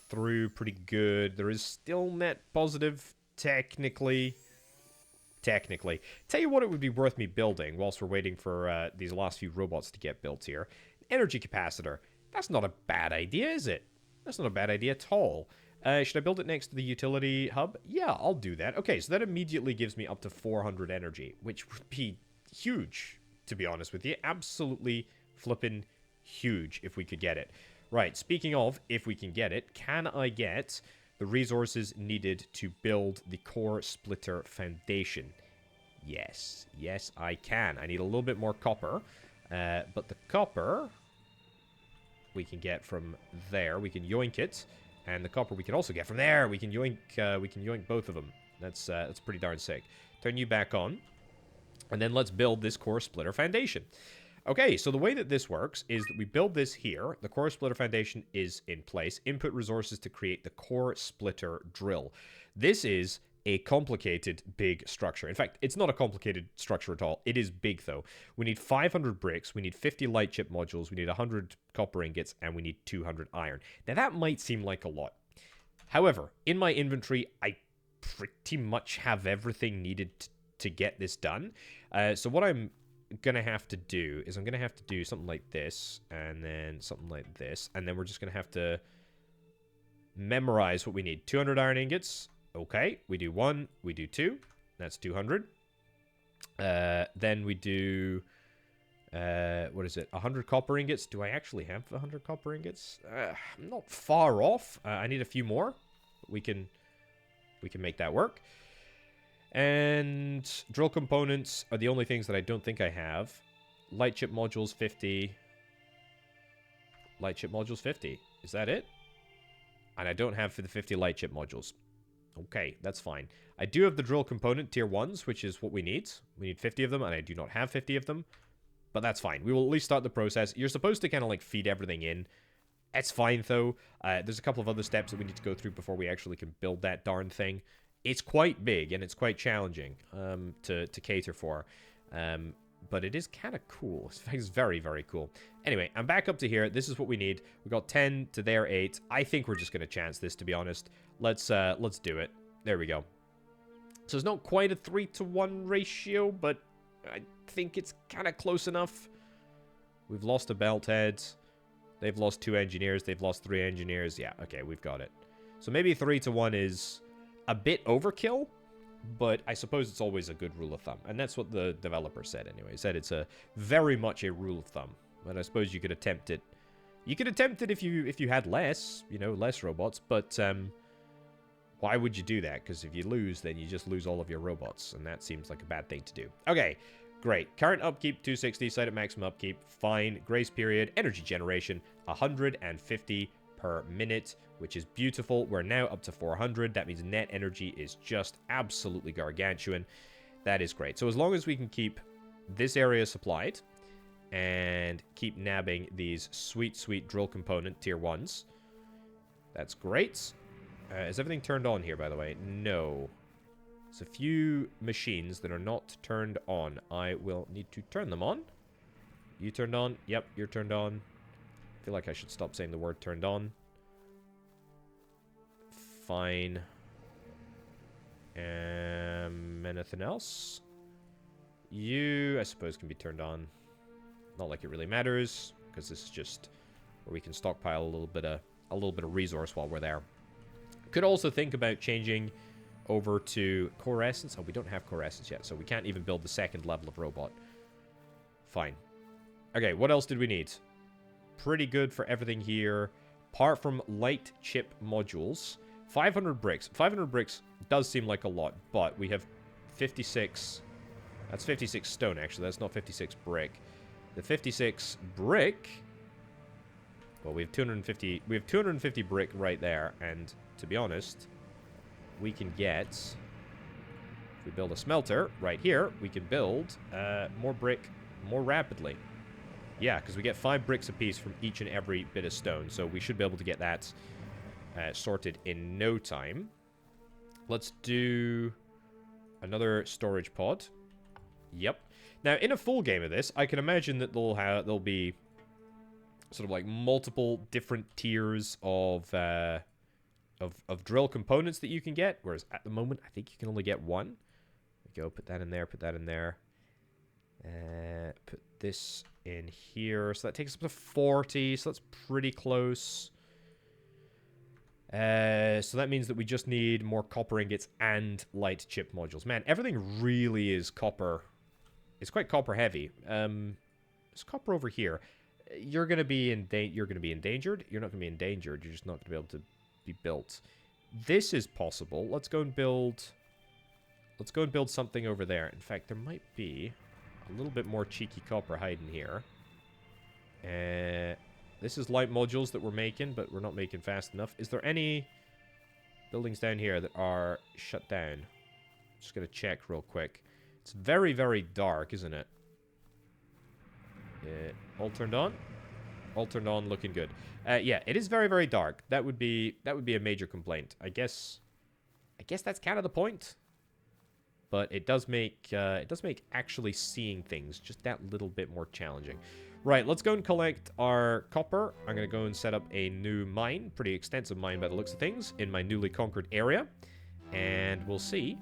through pretty good. There is still net positive, technically. Tell you what it would be worth me building whilst we're waiting for these last few robots to get built here. Energy capacitor. That's not a bad idea, is it? That's not a bad idea at all. Should I build it next to the utility hub? Yeah, I'll do that. Okay, so that immediately gives me up to 400 energy, which would be huge, to be honest with you. Absolutely flippin' huge if we could get it. Right, speaking of if we can get it, can I get the resources needed to build the core splitter foundation? Yes, yes, I can. I need a little bit more copper, but the copper we can get from there. We can yoink it. And the copper we can also get from there. We can yoink both of them. That's pretty darn sick. Turn you back on. And then let's build this core splitter foundation. Okay, so the way that this works is that we build this here. The core splitter foundation is in place. Input resources to create the core splitter drill. This is a complicated, big structure. In fact, it's not a complicated structure at all. It is big, though. We need 500 bricks, we need 50 light chip modules, we need 100 copper ingots, and we need 200 iron. Now, that might seem like a lot. However, in my inventory, I pretty much have everything needed to get this done. So what I'm going to have to do is I'm going to have to do something like this, and then something like this, and then we're just going to have to memorize what we need. 200 iron ingots. Okay, we do 1, we do 2. That's 200. Then we do, what is it? 100 copper ingots. Do I actually have 100 copper ingots? I'm not far off. I need a few more. We can make that work. And drill components are the only things that I don't think I have. Light chip modules 50. Light chip modules 50. Is that it? And I don't have for the 50 light chip modules. Okay, that's fine. I do have the drill component tier 1s, which is what we need. We need 50 of them, and I do not have 50 of them. But that's fine. We will at least start the process. You're supposed to kind of like feed everything in. It's fine, though. There's a couple of other steps that we need to go through before we actually can build that darn thing. It's quite big, and it's quite challenging to cater for. But it is kind of cool. It's very, very cool. Anyway, I'm back up to here. This is what we need. We got 10 to their 8. I think we're just going to chance this, to be honest. Let's do it. There we go. So it's not quite a 3-to-1 ratio, but I think it's kind of close enough. We've lost a belt head. They've lost 2 engineers. They've lost 3 engineers. Yeah, okay, we've got it. So maybe 3-to-1 is a bit overkill, but I suppose it's always a good rule of thumb. And that's what the developer said anyway. He said it's a very much a rule of thumb. But I suppose you could attempt it. You could attempt it if you had less, less robots, but why would you do that? Because if you lose, then you just lose all of your robots, and that seems like a bad thing to do. Okay, great. Current upkeep, 260. Site at maximum upkeep, fine. Grace period, energy generation, 150 per minute, which is beautiful. We're now up to 400. That means net energy is just absolutely gargantuan. That is great. So as long as we can keep this area supplied and keep nabbing these sweet, sweet drill component tier 1s, that's great. Is everything turned on here, by the way? No. There's a few machines that are not turned on. I will need to turn them on. You turned on? Yep, you're turned on. I feel like I should stop saying the word turned on. Fine. Anything else? You, I suppose, can be turned on. Not like it really matters, because this is just where we can stockpile a little bit of resource while we're there. Could also think about changing over to core essence. Oh, we don't have core essence yet, so we can't even build the second level of robot. Fine. Okay, what else did we need? Pretty good for everything here. Apart from light chip modules. 500 bricks. 500 bricks does seem like a lot, but we have 56. That's 56 stone, actually. That's not 56 brick. The 56 brick... Well, we have 250. We have 250 brick right there, and to be honest, we can get. If we build a smelter right here, we can build more brick more rapidly. Yeah, because we get 5 bricks apiece from each and every bit of stone, so we should be able to get that sorted in no time. Let's do another storage pod. Yep. Now, in a full game of this, I can imagine that there'll be sort of like multiple different tiers of drill components that you can get, whereas at the moment I think you can only get one. There we go, put that in there, put that in there. Put this in here, so that takes us up to 40, so that's pretty close. So that means that we just need more copper ingots and light chip modules. Man, everything really is copper. It's quite copper heavy. There's copper over here. You're gonna be endangered. You're not gonna be endangered. You're just not gonna be able to be built. This is possible. Let's go and build something over there. In fact, there might be a little bit more cheeky copper hiding here. This is light modules that we're making, but we're not making fast enough. Is there any buildings down here that are shut down? Just gonna check real quick. It's very, very dark, isn't it? All turned on. All turned on, looking good. Yeah, it is very, very dark. That would be a major complaint. I guess that's kind of the point. But it does make actually seeing things just that little bit more challenging. Right, let's go and collect our copper. I'm gonna go and set up a new mine, pretty extensive mine by the looks of things, in my newly conquered area, and we'll see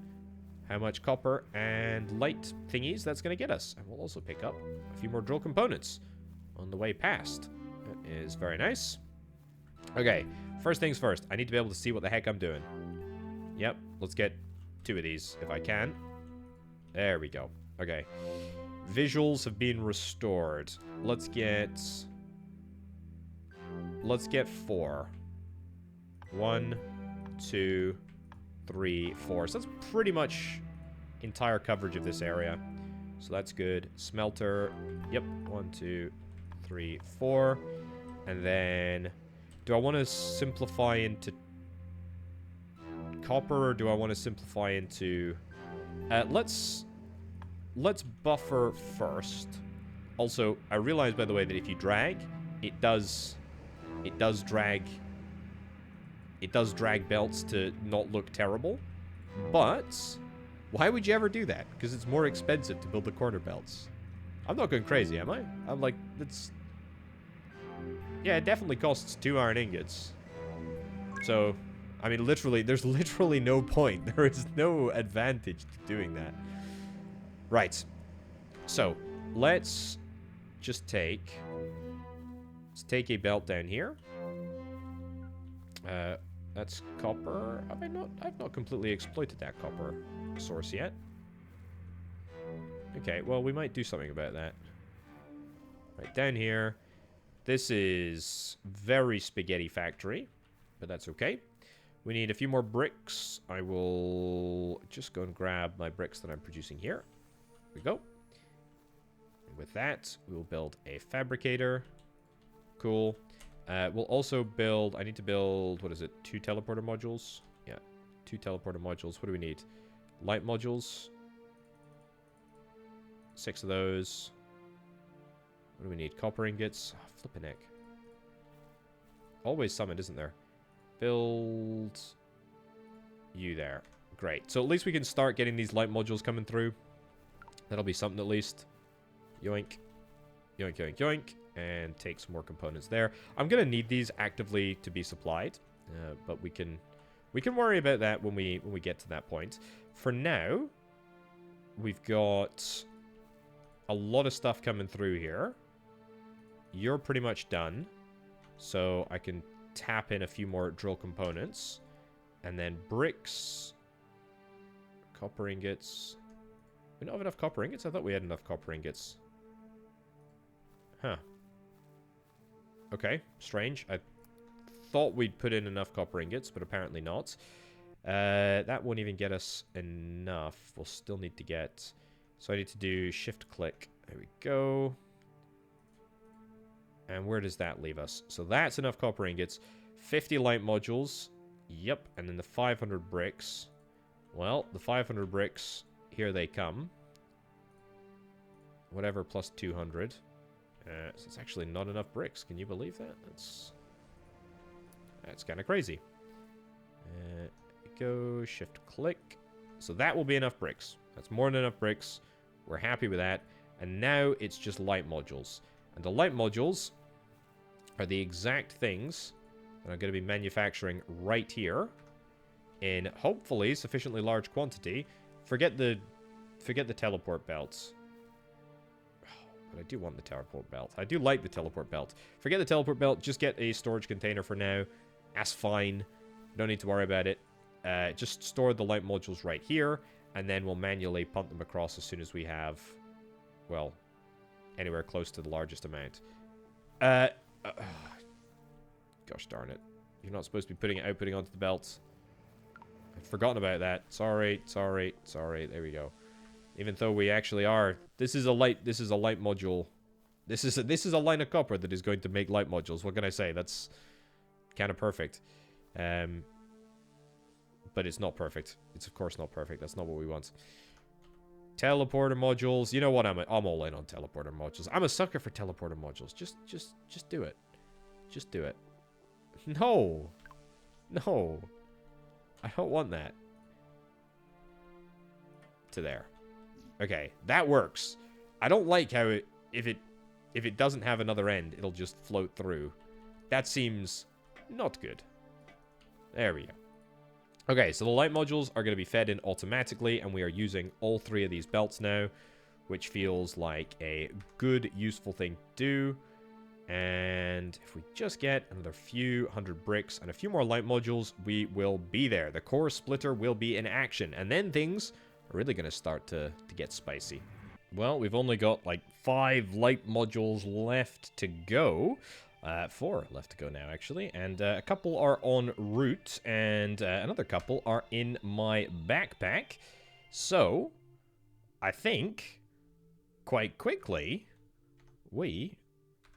how much copper and light thingies that's gonna get us. And we'll also pick up a few more drill components on the way past. That is very nice. Okay, first things first. I need to be able to see what the heck I'm doing. Yep, let's get 2 of these if I can. There we go. Okay. Visuals have been restored. Let's get 4. 1, 2, 3, 4. So that's pretty much entire coverage of this area. So that's good. Smelter. Yep. 1, 2, 3, 4. And then, do I want to simplify into copper, or do I want to simplify into... let's buffer first. Also, I realize, by the way, that if you drag, it does drag belts to not look terrible. But why would you ever do that? Because it's more expensive to build the corner belts. I'm not going crazy, am I? I'm like, it's... Yeah, it definitely costs 2 iron ingots. So, I mean, literally, there's literally no point. There is no advantage to doing that. Right. So, let's just take a belt down here. That's copper. I've not completely exploited that copper source yet. Okay, well, we might do something about that. Right down here. This is very spaghetti factory, but that's okay. We need a few more bricks. I will just go and grab my bricks that I'm producing here. There we go. And with that, we will build a fabricator. Cool. We'll also build... I need to build... What is it? 2 teleporter modules? Yeah. 2 teleporter modules. What do we need? Light modules. 6 of those. What do we need? Copper ingots. Oh, flippin' heck. Always summoned, isn't there? Build you there. Great. So at least we can start getting these light modules coming through. That'll be something at least. Yoink. Yoink, yoink, yoink. And take some more components there. I'm going to need these actively to be supplied. But we can worry about that when we get to that point. For now, we've got a lot of stuff coming through here. You're pretty much done. So I can tap in a few more drill components. And then bricks. Copper ingots. We don't have enough copper ingots? I thought we had enough copper ingots. Huh. Okay, strange. I thought we'd put in enough copper ingots, but apparently not. That won't even get us enough. We'll still need to get... So I need to do shift-click. There we go. And where does that leave us? So that's enough copper ingots. 50 light modules. Yep. And then the 500 bricks. Well, the 500 bricks, here they come. Whatever, plus 200. So it's actually not enough bricks. Can you believe that? That's kind of crazy. Go, shift-click. So that will be enough bricks. That's more than enough bricks. We're happy with that. And now it's just light modules. And the light modules are the exact things that I'm going to be manufacturing right here in hopefully sufficiently large quantity. Forget the teleport belts. But I do want the teleport belt. I do like the teleport belt. Forget the teleport belt. Just get a storage container for now. That's fine. Don't need to worry about it. Just store the light modules right here, and then we'll manually pump them across as soon as we have, well, anywhere close to the largest amount. Gosh darn it. You're not supposed to be outputting onto the belts. I'd forgotten about that. Sorry. There we go. Even though we actually are, this is a light module. This is a line of copper that is going to make light modules. What can I say? That's kind of perfect. But it's not perfect. It's of course not perfect. That's not what we want. Teleporter modules. You know what? I'm all in on teleporter modules. I'm a sucker for teleporter modules. Just do it. Just do it. No. No. I don't want that. To there. Okay, that works. I don't like how if it doesn't have another end, it'll just float through. That seems not good. There we go. Okay, so the light modules are going to be fed in automatically, and we are using all 3 of these belts now, which feels like a good, useful thing to do. And if we just get another few hundred bricks and a few more light modules, we will be there. The core splitter will be in action, and then things are really going to start to get spicy. Well, we've only got like 5 light modules left to go. 4 left to go now, actually. And a couple are en route, and another couple are in my backpack. So, I think, quite quickly, we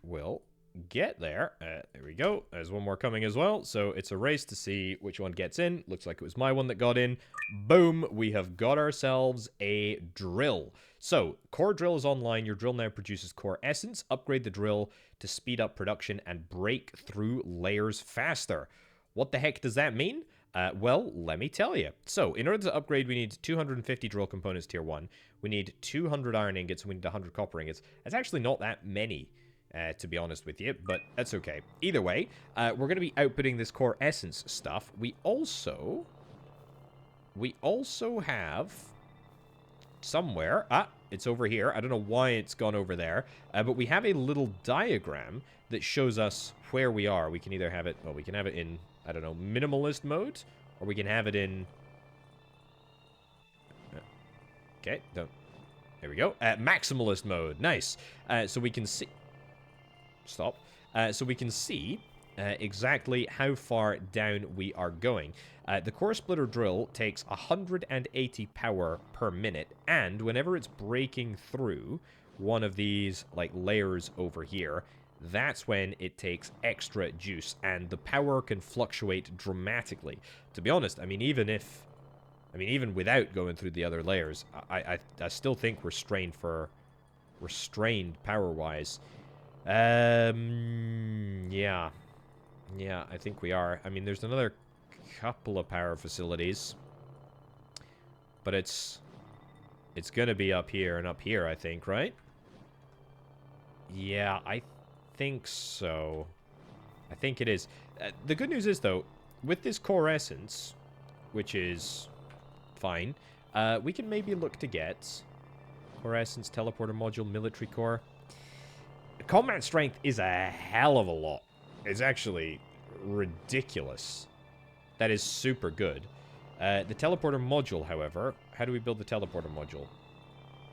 will get there. There we go. There's one more coming as well. So, it's a race to see which one gets in. Looks like it was my one that got in. Boom! We have got ourselves a drill. So, core drill is online. Your drill now produces core essence. Upgrade the drill to speed up production and break through layers faster. What the heck does that mean? Well, let me tell you. So, in order to upgrade, we need 250 drill components tier 1. We need 200 iron ingots, and we need 100 copper ingots. That's actually not that many, to be honest with you, but that's okay. Either way, we're going to be outputting this core essence stuff. We also have somewhere, it's over here. I don't know why it's gone over there, but we have a little diagram that shows us where we are. We can either have it, well, we can have it in, I don't know, minimalist mode, or we can have it in, okay, there we go, maximalist mode. Nice. So we can see, stop, so we can see exactly how far down we are going. The core splitter drill takes 180 power per minute, and whenever it's breaking through one of these like layers over here, that's when it takes extra juice, and the power can fluctuate dramatically. To be honest, I mean, even without going through the other layers, I still think we're strained power-wise. Yeah, I think we are. I mean, there's another couple of power facilities, but it's gonna be up here and up here, I think, right? Yeah, I think so. I think it is. The good news is, though, with this core essence, which is fine, we can maybe look to get core essence, teleporter module, military core. Combat strength is a hell of a lot. It's actually ridiculous. That is super good. The teleporter module, however, how do we build the teleporter module?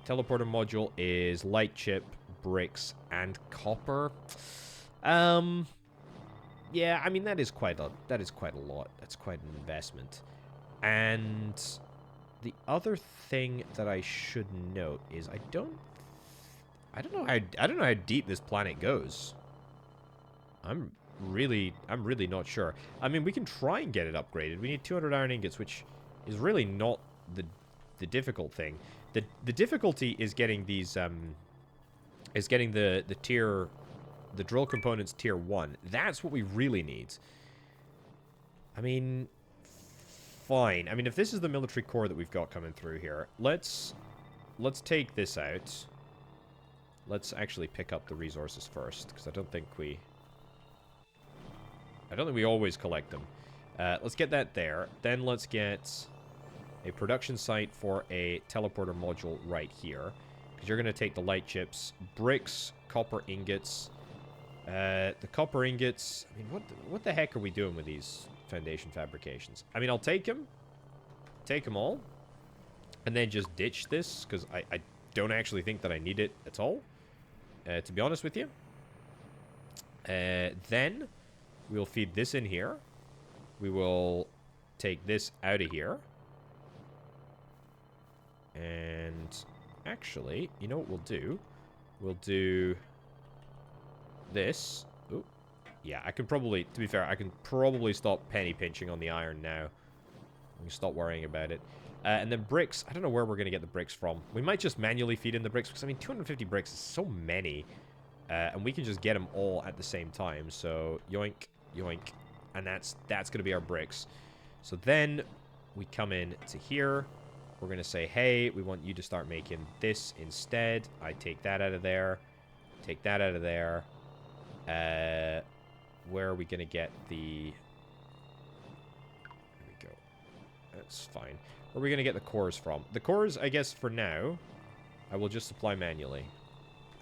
Teleporter module is light chip, bricks, and copper. Yeah, I mean that is quite a lot. That's quite an investment. And the other thing that I should note is I don't know how deep this planet goes. I'm really not sure. I mean, we can try and get it upgraded. We need 200 iron ingots, which is really not the difficult thing. The difficulty is getting these the drill components tier 1. That's what we really need. I mean, fine. I mean, if this is the military core that we've got coming through here, let's take this out. Let's actually pick up the resources first, because I don't think we always collect them. Let's get that there. Then let's get a production site for a teleporter module right here, because you're going to take the light chips, bricks, copper ingots. The copper ingots, I mean, what the heck are we doing with these foundation fabrications. I mean, I'll take them. Take them all. And then just ditch this, because I don't actually think that I need it at all. To be honest with you. Then we'll feed this in here. We will take this out of here. And actually, you know what we'll do? We'll do this. Ooh. Yeah, I can probably, to be fair, I can probably stop penny pinching on the iron now. I can stop worrying about it. And then bricks, I don't know where we're going to get the bricks from. We might just manually feed in the bricks, because, I mean, 250 bricks is so many. And we can just get them all at the same time. So, yoink, yoink. And that's going to be our bricks. So then we come in to here. We're going to say, hey, we want you to start making this instead. I take that out of there. Take that out of there. Where are we going to get the... There we go. That's fine. Where are we going to get the cores from? The cores, I guess, for now, I will just supply manually.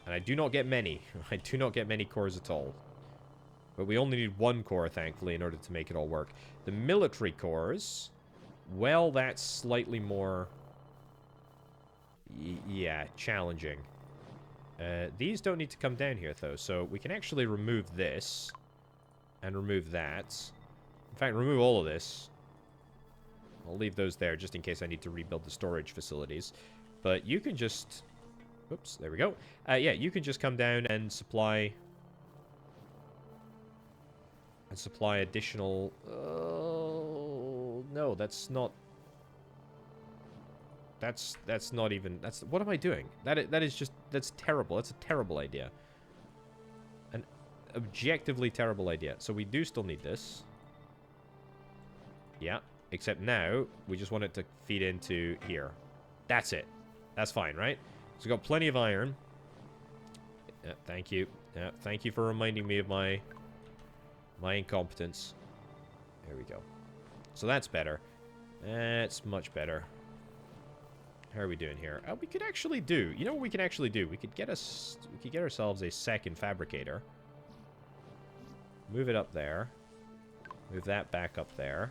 And I do not get many. I do not get many cores at all. But we only need one core, thankfully, in order to make it all work. The military cores, well, that's slightly more... yeah, challenging. These don't need to come down here, though. So we can actually remove this. And remove that. In fact, remove all of this. I'll leave those there, just in case I need to rebuild the storage facilities. But you can just... Oops, there we go. Yeah, you can just come down and supply... additional... Oh, no, that's not... That's not even... What am I doing? That is just... That's terrible. That's a terrible idea. An objectively terrible idea. So we do still need this. Yeah. Except now, we just want it to feed into here. That's it. That's fine, right? So we've got plenty of iron. Yeah, thank you. Yeah, thank you for reminding me of my incompetence. There we go. So that's better. That's much better. How are we doing here? We could actually do... You know what we can actually do? We could get ourselves a second fabricator. Move it up there. Move that back up there.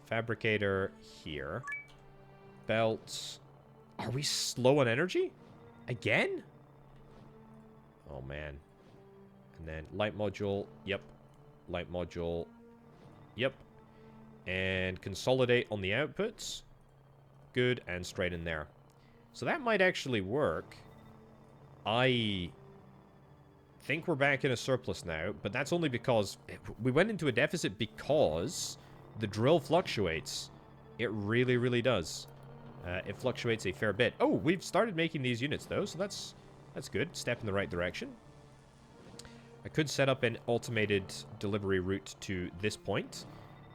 Fabricator here. Belts. Are we slow on energy? Again? Oh, man. And then light module. Yep. Light module. Yep. And consolidate on the outputs. Good. And straight in there. So that might actually work. I think we're back in a surplus now. But that's only because we went into a deficit because... the drill fluctuates. It really, really does. It fluctuates a fair bit. Oh, we've started making these units, though, so that's good. Step in the right direction. I could set up an automated delivery route to this point.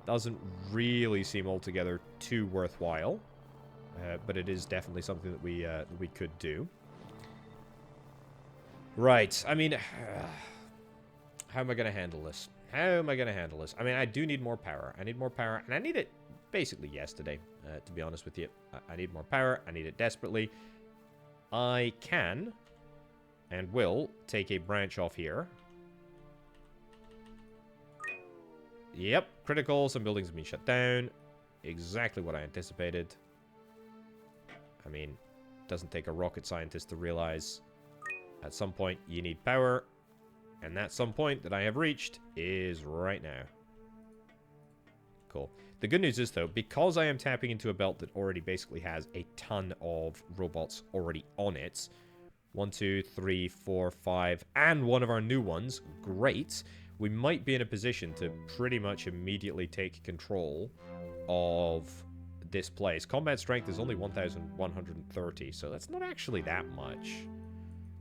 Doesn't really seem altogether too worthwhile. But it is definitely something that we could do. Right. I mean, how am I going to handle this? How am I going to handle this? I mean, I do need more power. I need more power, and I need it basically yesterday, to be honest with you. I need more power. I need it desperately. I can and will take a branch off here. Yep, critical. Some buildings have been shut down. Exactly what I anticipated. I mean, it doesn't take a rocket scientist to realize at some point you need power. And that some point that I have reached is right now. Cool. The good news is, though, because I am tapping into a belt that already basically has a ton of robots already on it. 1, 2, 3, 4, 5, and one of our new ones. Great. We might be in a position to pretty much immediately take control of this place. Combat strength is only 1,130, so that's not actually that much.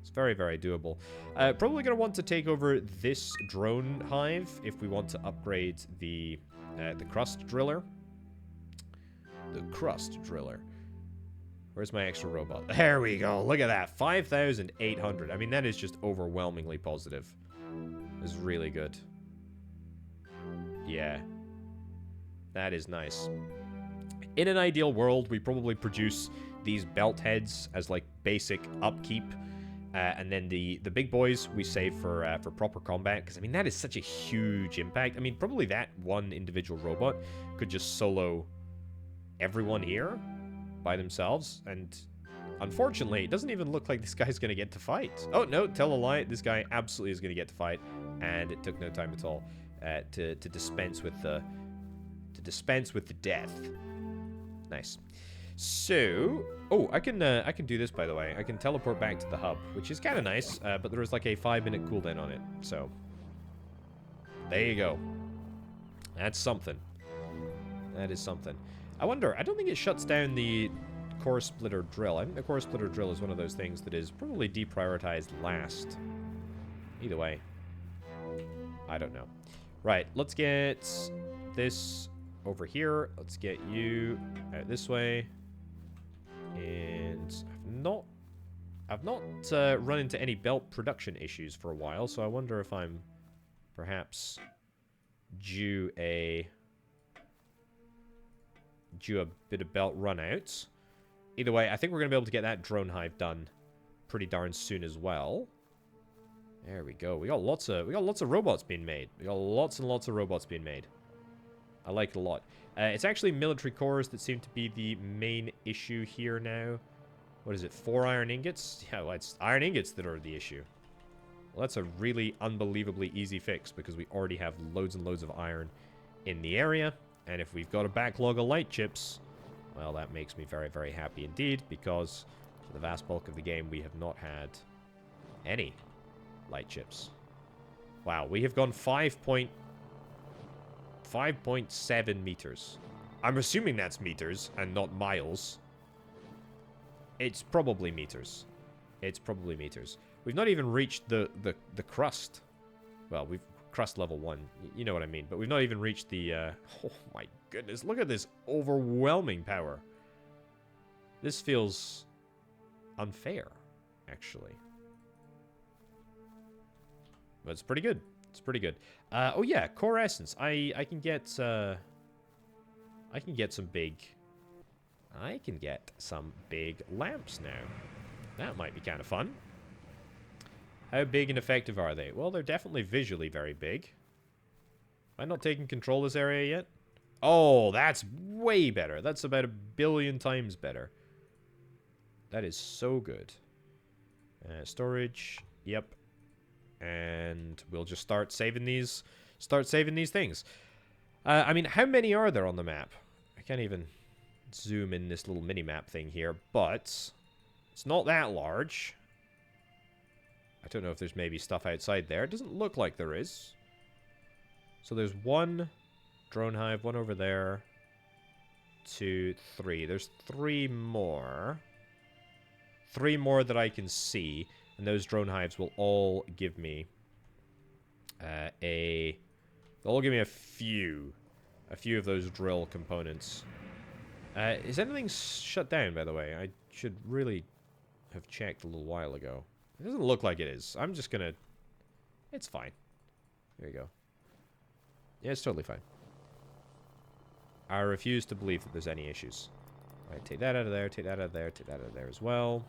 It's very, very doable. Probably going to want to take over this drone hive if we want to upgrade the crust driller. The crust driller. Where's my extra robot? There we go. Look at that. 5,800. I mean, that is just overwhelmingly positive. It's really good. Yeah. That is nice. In an ideal world, we probably produce these belt heads as, like, basic upkeep. And then the big boys we save for proper combat, because I mean that is such a huge impact. I mean probably that one individual robot could just solo everyone here by themselves, and unfortunately it doesn't even look like this guy's gonna get to fight. Oh no, tell a lie, this guy absolutely is gonna get to fight, and it took no time at all to dispense with the death. Nice. So, oh, I can do this, by the way. I can teleport back to the hub, which is kind of nice, but there is like a 5-minute cooldown on it. So, there you go. That's something. That is something. I wonder, I don't think it shuts down the core splitter drill. I think the core splitter drill is one of those things that is probably deprioritized last. Either way. I don't know. Right, let's get this over here. Let's get you out this way. And I've not run into any belt production issues for a while, so I wonder if I'm perhaps due a bit of belt run out. Either way, I think we're gonna be able to get that drone hive done pretty darn soon as well. There we go. We got lots of robots being made. We got lots and lots of robots being made. I like it a lot. It's actually military cores that seem to be the main issue here now. What is it, 4 iron ingots? Yeah, well, it's iron ingots that are the issue. Well, that's a really unbelievably easy fix because we already have loads and loads of iron in the area. And if we've got a backlog of light chips, well, that makes me very, very happy indeed, because for the vast bulk of the game, we have not had any light chips. Wow, we have gone 5.7 meters. I'm assuming that's meters and not miles. It's probably meters. It's probably meters. We've not even reached the crust. Well, we've crust level 1. You know what I mean. But we've not even reached the... oh my goodness. Look at this overwhelming power. This feels unfair, actually. But it's pretty good. It's pretty good. Oh yeah, core essence. I can get some big lamps now. That might be kind of fun. How big and effective are they? Well, they're definitely visually very big. Am I not taking control of this area yet? Oh, that's way better. That's about 1 billion times better. That is so good. Storage. Yep. And we'll just start saving these things. I mean, how many are there on the map? I can't even zoom in this little mini-map thing here, but it's not that large. I don't know if there's maybe stuff outside there. It doesn't look like there is. So there's 1 drone hive, 1 over there. 2, 3. There's 3 more. 3 more that I can see. And those drone hives will all give me they'll all give me a few of those drill components. Is anything shut down, by the way? I should really have checked a little while ago. It doesn't look like it is. I'm just gonna... It's fine. There you go. Yeah, it's totally fine. I refuse to believe that there's any issues. Alright, take that out of there, take that out of there, take that out of there as well.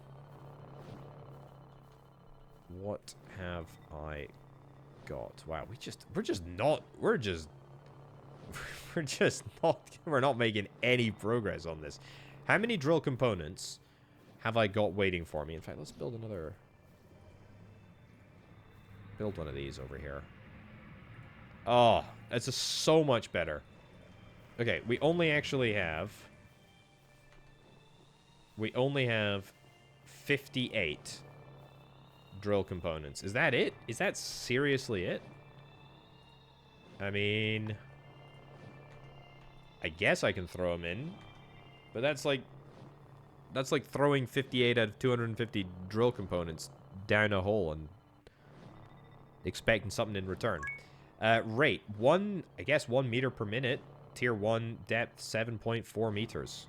What have I got? Wow, we're not making any progress on this. How many drill components have I got waiting for me? In fact, let's build one of these over here. Oh, that's just so much better. Okay, we only have 58 drill components. Is that it? Is that seriously it? I mean, I guess I can throw them in, but that's like throwing 58 out of 250 drill components down a hole and expecting something in return. Rate, I guess 1 meter per minute. Tier 1, depth 7.4 meters.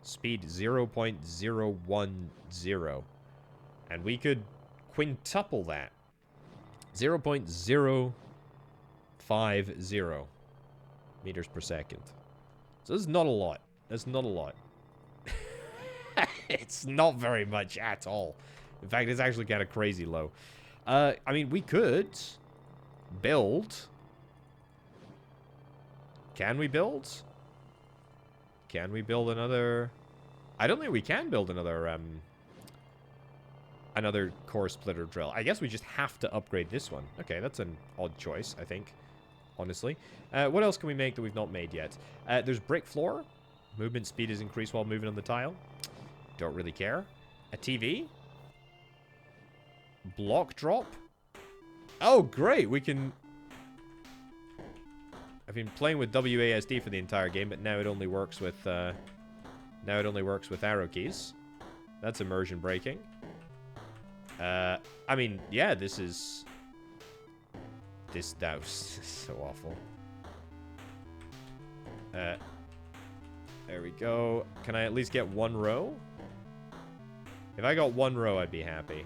Speed 0.010. And we could quintuple that. 0.050 meters per second. So this is not a lot. That's not a lot. It's not very much at all. In fact, it's actually kind of crazy low. I mean, we could build. Can we build? Can we build another? I don't think we can build another core splitter drill. I guess we just have to upgrade this one. Okay, that's an odd choice, I think, honestly. What else can we make that we've not made yet? There's brick floor. Movement speed is increased while moving on the tile. Don't really care. A TV. Block drop. Oh, great. We can... I've been playing with WASD for the entire game, but now it only works with arrow keys. That's immersion breaking. I mean, yeah, this is... That was so awful. There we go. Can I at least get one row? If I got one row, I'd be happy.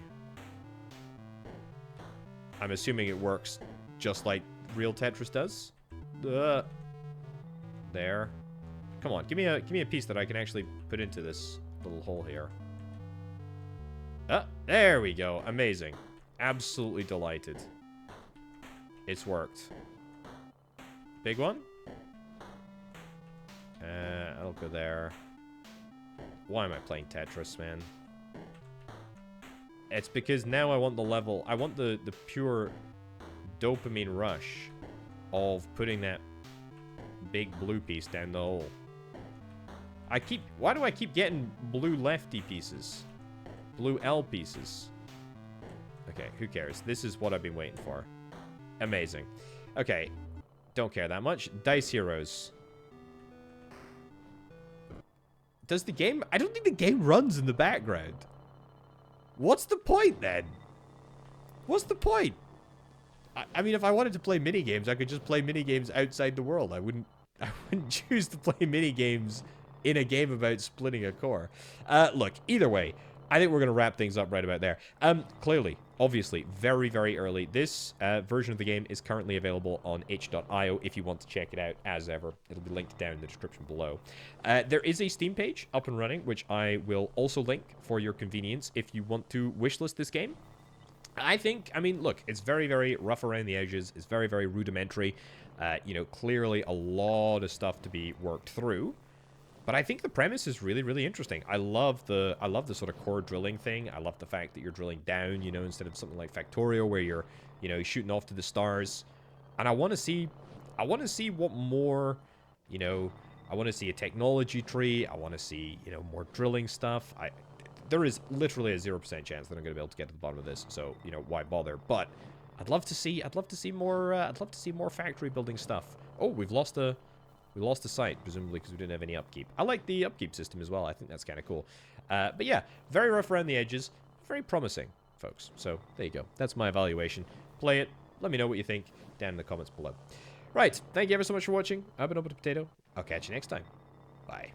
I'm assuming it works just like real Tetris does. There. Come on, give me a piece that I can actually put into this little hole here. There we go. Amazing. Absolutely delighted. It's worked. Big one? I'll go there. Why am I playing Tetris, man? It's because now I want the level... I want the pure dopamine rush of putting that big blue piece down the hole. Why do I keep getting blue lefty pieces? Blue L pieces. Okay, who cares? This is what I've been waiting for. Amazing. Okay, don't care that much. Dice Heroes. Does the game... I don't think the game runs in the background. What's the point, then? What's the point? I mean, if I wanted to play minigames, I could just play minigames outside the world. I wouldn't choose to play minigames in a game about splitting a core. Look, either way, I think we're going to wrap things up right about there. Clearly, obviously, very, very early. This version of the game is currently available on itch.io if you want to check it out, as ever. It'll be linked down in the description below. There is a Steam page up and running, which I will also link for your convenience if you want to wishlist this game. I mean, look, it's very, very rough around the edges. It's very, very rudimentary. You know, clearly a lot of stuff to be worked through. But I think the premise is really, really interesting. I love the sort of core drilling thing. I love the fact that you're drilling down, you know, instead of something like Factorio where you're, you know, shooting off to the stars. And I want to see what more, you know, I want to see a technology tree. I want to see, you know, more drilling stuff. There is literally a 0% chance that I'm going to be able to get to the bottom of this. So, you know, why bother? But I'd love to see more factory building stuff. Oh, we lost a site, presumably because we didn't have any upkeep. I like the upkeep system as well. I think that's kind of cool. But yeah, very rough around the edges. Very promising, folks. So there you go. That's my evaluation. Play it. Let me know what you think down in the comments below. Right. Thank you ever so much for watching. I've been Orbital Potato. I'll catch you next time. Bye.